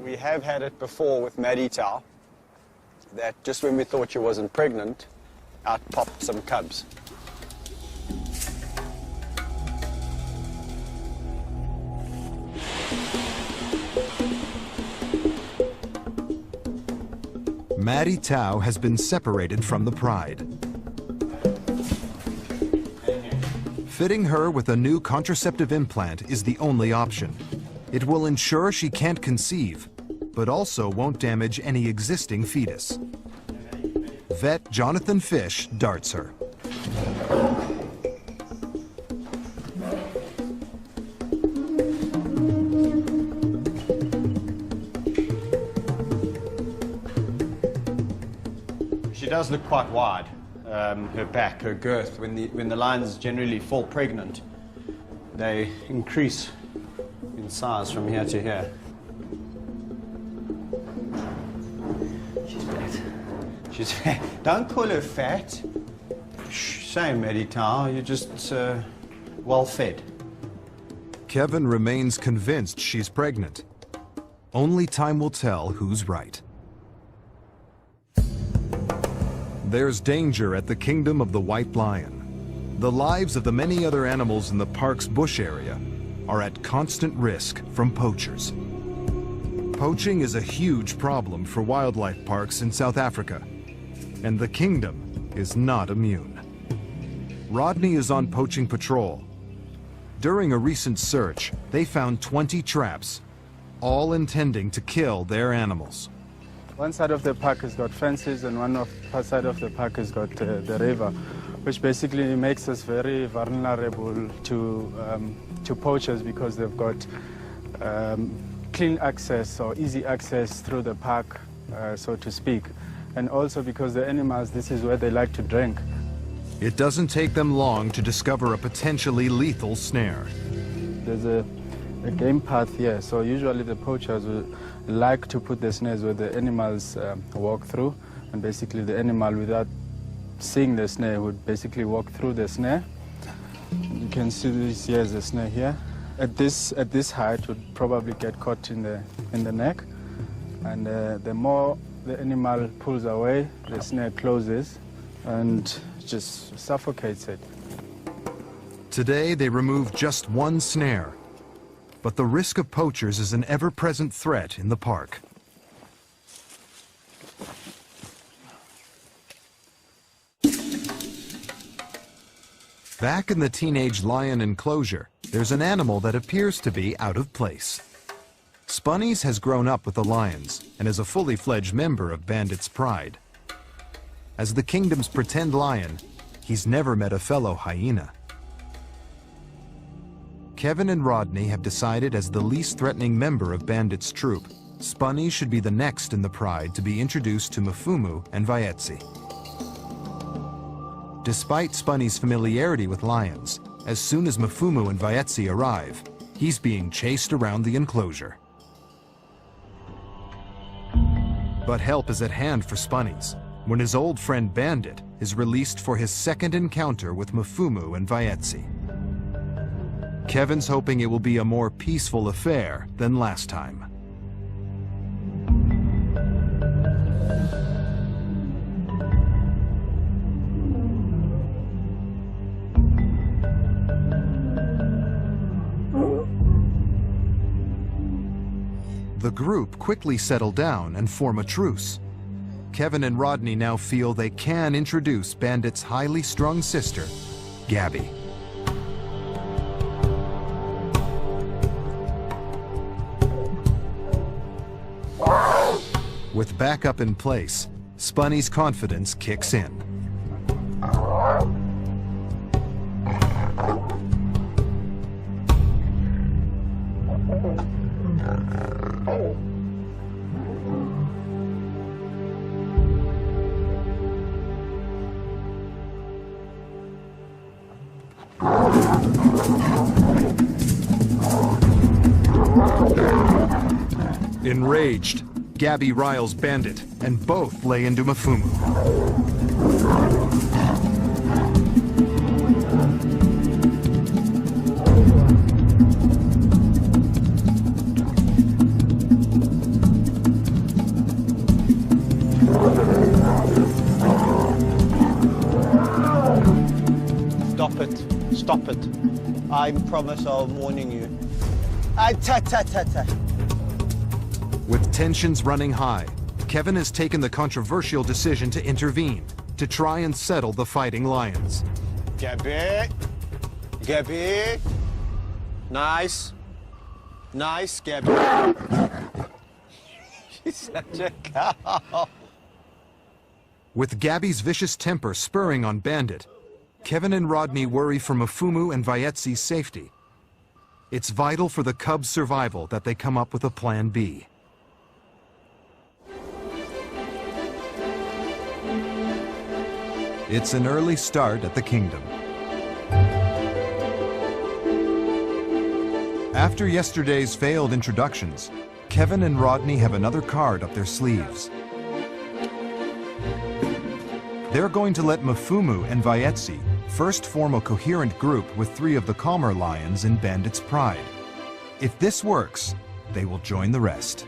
We have had it before with Maddie Tao, that just when we thought she wasn't pregnant, out popped some cubs. Maddie Tao has been separated from the pride. Fitting her with a new contraceptive implant is the only option. It will ensure she can't conceive, but also won't damage any existing fetus. Vet Jonathan Fish darts her. She does look quite wide. Her back, her girth. When the lions generally fall pregnant, they increase in size from here to here. She's fat. She's fat. Don't call her fat. Shame, Maddie Tao. You're just well fed. Kevin remains convinced she's pregnant. Only time will tell who's right. There's danger at the kingdom of the white lion. The lives of the many other animals in the park's bush area are at constant risk from poachers. Poaching is a huge problem for wildlife parks in South Africa, and the kingdom is not immune. Rodney is on poaching patrol. During a recent search, they found 20 traps, all intending to kill their animals. One side of the park has got fences and one side of the park has got the river, which basically makes us very vulnerable to poachers because they've got clean access or easy access through the park, so to speak. And also because the animals, this is where they like to drink. It doesn't take them long to discover a potentially lethal snare. There's a game path here, so usually the poachers will like to put the snares where the animals walk through, and basically the animal, without seeing the snare, would basically walk through the snare. You can see this here is the snare here. At this height, would probably get caught in the neck, and the more the animal pulls away, the snare closes and just suffocates it. Today, they removed just one snare, but the risk of poachers is an ever-present threat in the park. Back in the teenage lion enclosure, there's an animal that appears to be out of place. Spunnies has grown up with the lions and is a fully fledged member of Bandit's Pride. As the kingdom's pretend lion, he's never met a fellow hyena. Kevin and Rodney have decided as the least threatening member of Bandit's troop, Spunny should be the next in the pride to be introduced to Mfumu and Vaetsi. Despite Spunny's familiarity with lions, as soon as Mfumu and Vaetsi arrive, he's being chased around the enclosure. But help is at hand for Spunnies when his old friend Bandit is released for his second encounter with Mfumu and Vaetsi. Kevin's hoping it will be a more peaceful affair than last time. The group quickly settle down and form a truce. Kevin and Rodney now feel they can introduce Bandit's highly strung sister, Gabby. With backup in place, Spunny's confidence kicks in. Enraged, Gabby riles Bandit, and both lay into Mfumu. Stop it. Stop it. I promise I'll warning you. With tensions running high, Kevin has taken the controversial decision to intervene, to try and settle the fighting lions. Gabby. Gabby. Nice. Nice, Gabby. She's such a cow. With Gabby's vicious temper spurring on Bandit, Kevin and Rodney worry for Mfumu and Vayetsi's safety. It's vital for the cubs' survival that they come up with a plan B. It's an early start at the kingdom. After yesterday's failed introductions, Kevin and Rodney have another card up their sleeves. They're going to let Mfumu and Vayetsi first form a coherent group with 3 of the calmer lions in Bandit's pride. If this works, they will join the rest.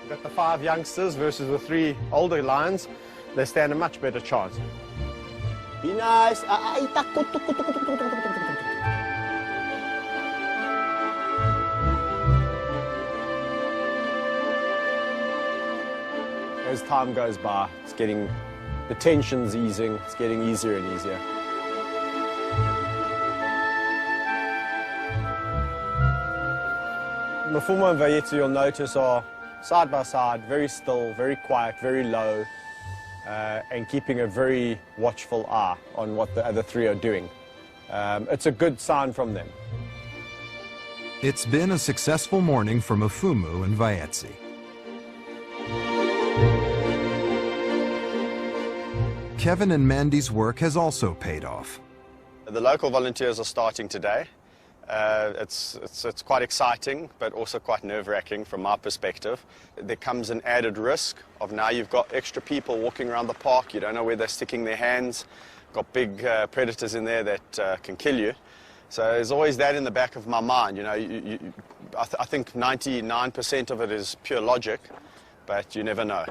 Got the 5 youngsters versus the 3 older lions. They stand a much better chance. Be nice. As time goes by, the tension's easing, it's getting easier and easier. Mfumu and Vayetsi, you'll notice, are side by side, very still, very quiet, very low, and keeping a very watchful eye on what the other 3 are doing. It's a good sign from them. It's been a successful morning for Mfumu and Vayetsi. Kevin and Mandy's work has also paid off. The local volunteers are starting today. It's quite exciting, but also quite nerve-wracking from my perspective. There comes an added risk of now you've got extra people walking around the park. You don't know where they're sticking their hands. Got big predators in there that can kill you. So there's always that in the back of my mind. You know, I think 99% of it is pure logic, but you never know.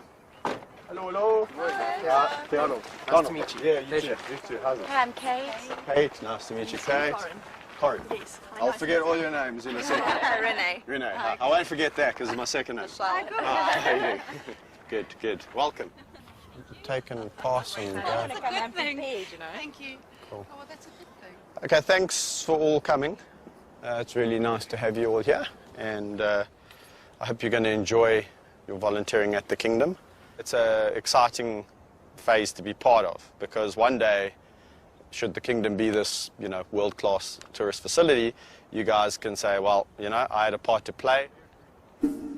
Hello, hello. Hi. Donald. Nice to meet you. Yeah, you too. You too. How's it? Hi, I'm Kate. Kate, nice to meet you, Kate. Corin. Yes. I'll forget all your names in a second. Renee. Renee. I won't forget that because it's my second name. How you doing? Good, good. Welcome. Take and pass and That's a good thing. Thank you. Cool. Oh, well, that's a good thing. Okay, thanks for all coming. It's really nice to have you all here, and I hope you're going to enjoy your volunteering at the Kingdom. It's an exciting phase to be part of, because one day, should the Kingdom be this, world-class tourist facility, you guys can say, well, I had a part to play.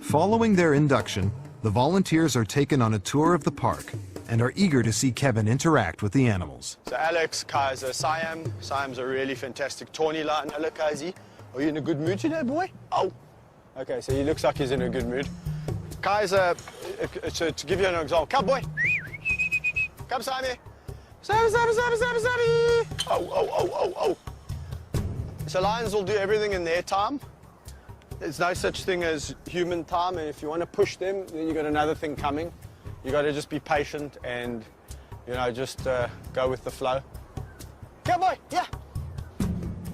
Following their induction, the volunteers are taken on a tour of the park and are eager to see Kevin interact with the animals. So Alex, Kaiser, Siam. Siam's a really fantastic tawny lion. Hello, Kaisi. Are you in a good mood today, boy? Oh. Okay, so he looks like he's in a good mood. Kaiser, to give you an example, come, boy. Come, Sami. Sami. Oh. So lions will do everything in their time. There's no such thing as human time, and if you want to push them, then you've got another thing coming. You've got to just be patient and, just go with the flow. Come, boy. Yeah.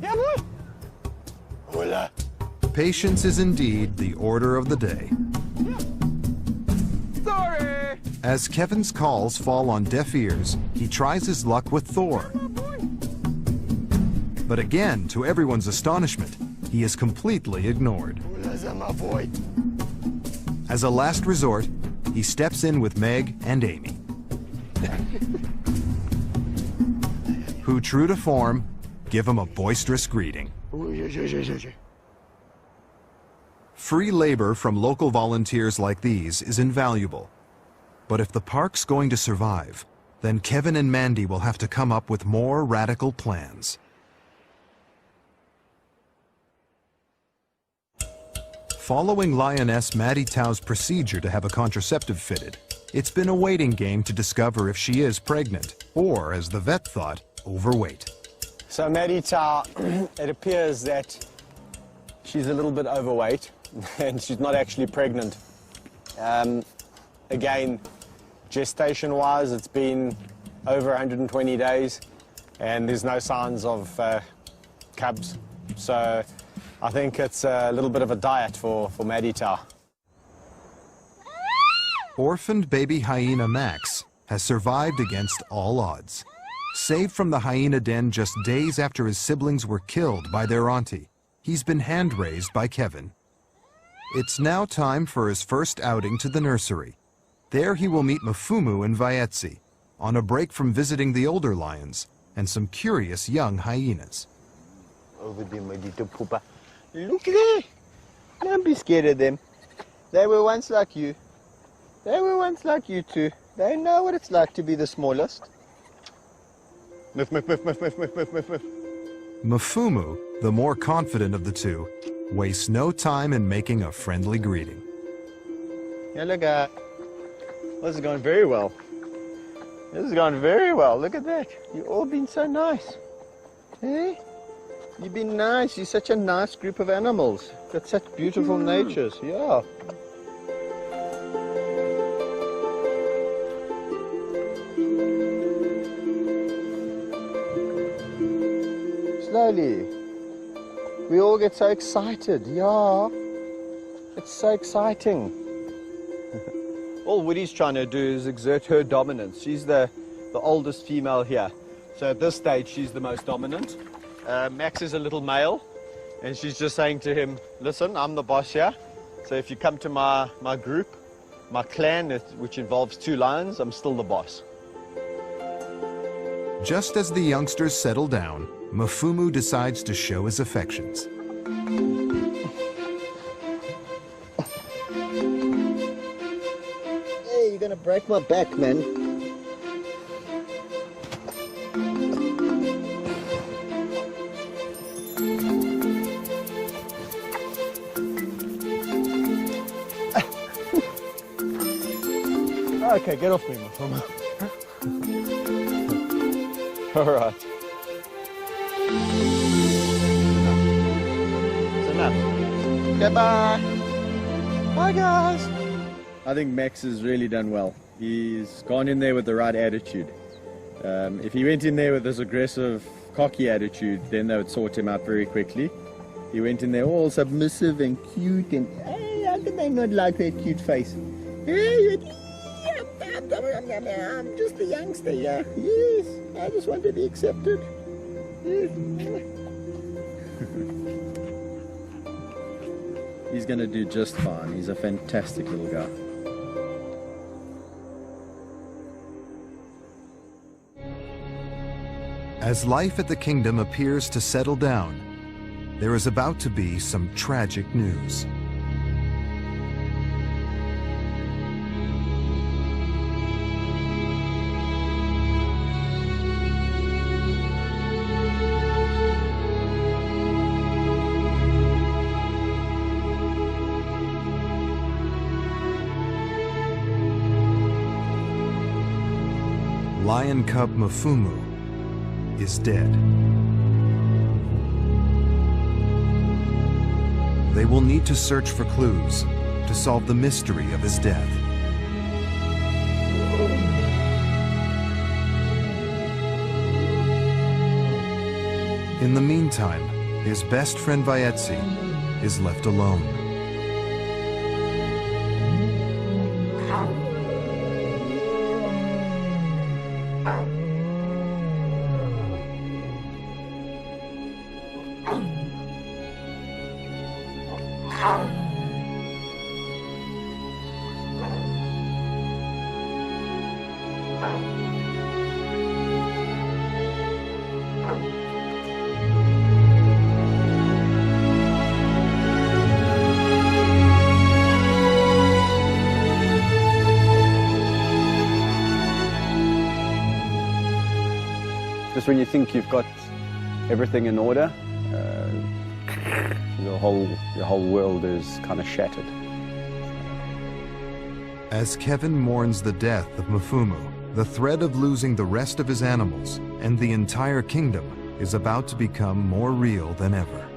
Yeah, boy. Hola. Patience is indeed the order of the day. Sorry. As Kevin's calls fall on deaf ears, he tries his luck with Thor. But again, to everyone's astonishment, he is completely ignored. As a last resort, he steps in with Meg and Amy, who, true to form, give him a boisterous greeting. Free labor from local volunteers like these is invaluable. But if the park's going to survive, then Kevin and Mandy will have to come up with more radical plans. Following Lioness Maddie Tao's procedure to have a contraceptive fitted, it's been a waiting game to discover if she is pregnant, or, as the vet thought, overweight. So Maddie Tao, it appears that she's a little bit overweight, and she's not actually pregnant. Again, gestation-wise, it's been over 120 days, and there's no signs of cubs. So I think it's a little bit of a diet for Maddie Tao. Orphaned baby hyena Max has survived against all odds. Saved from the hyena den just days after his siblings were killed by their auntie, he's been hand-raised by Kevin. It's now time for his first outing to the nursery. There he will meet Mfumu and Vaetsi, on a break from visiting the older lions and some curious young hyenas. Over there, my little poopa. Look there! Don't be scared of them. They were once like you. They were once like you too. They know what it's like to be the smallest. Miff, miff, miff, miff, miff, miff, miff, miff, miff. Mfumu, the more confident of the two, wastes no time in making a friendly greeting. Hello, guy. This is going very well. This is going very well. Look at that. You've all been so nice. Eh? You've been nice. You're such a nice group of animals. Got such beautiful natures. Yeah. Slowly. We all get so excited. Yeah. It's so exciting. All Woody's trying to do is exert her dominance. She's the oldest female here. So at this stage, she's the most dominant. Max is a little male, and she's just saying to him, listen, I'm the boss here. So if you come to my group, my clan, which involves 2 lions, I'm still the boss. Just as the youngsters settle down, Mfumu decides to show his affections. Hey, you're gonna break my back, man. Okay, get off me, Mfumu. All right. It's enough. Goodbye. Bye, guys. I think Max has really done well. He's gone in there with the right attitude. If he went in there with this aggressive, cocky attitude, then they would sort him out very quickly. He went in there all submissive and cute, and hey, how can they not like that cute face? Hey, I'm just a youngster, yeah. Yes, I just want to be accepted. Yes. He's going to do just fine. He's a fantastic little guy. As life at the kingdom appears to settle down, there is about to be some tragic news. Lion cub Mfumu is dead. They will need to search for clues to solve the mystery of his death. In the meantime, his best friend Vaetsi is left alone. Just when you think you've got everything in order, your whole world is kind of shattered. As Kevin mourns the death of Mfumu, the threat of losing the rest of his animals and the entire kingdom is about to become more real than ever.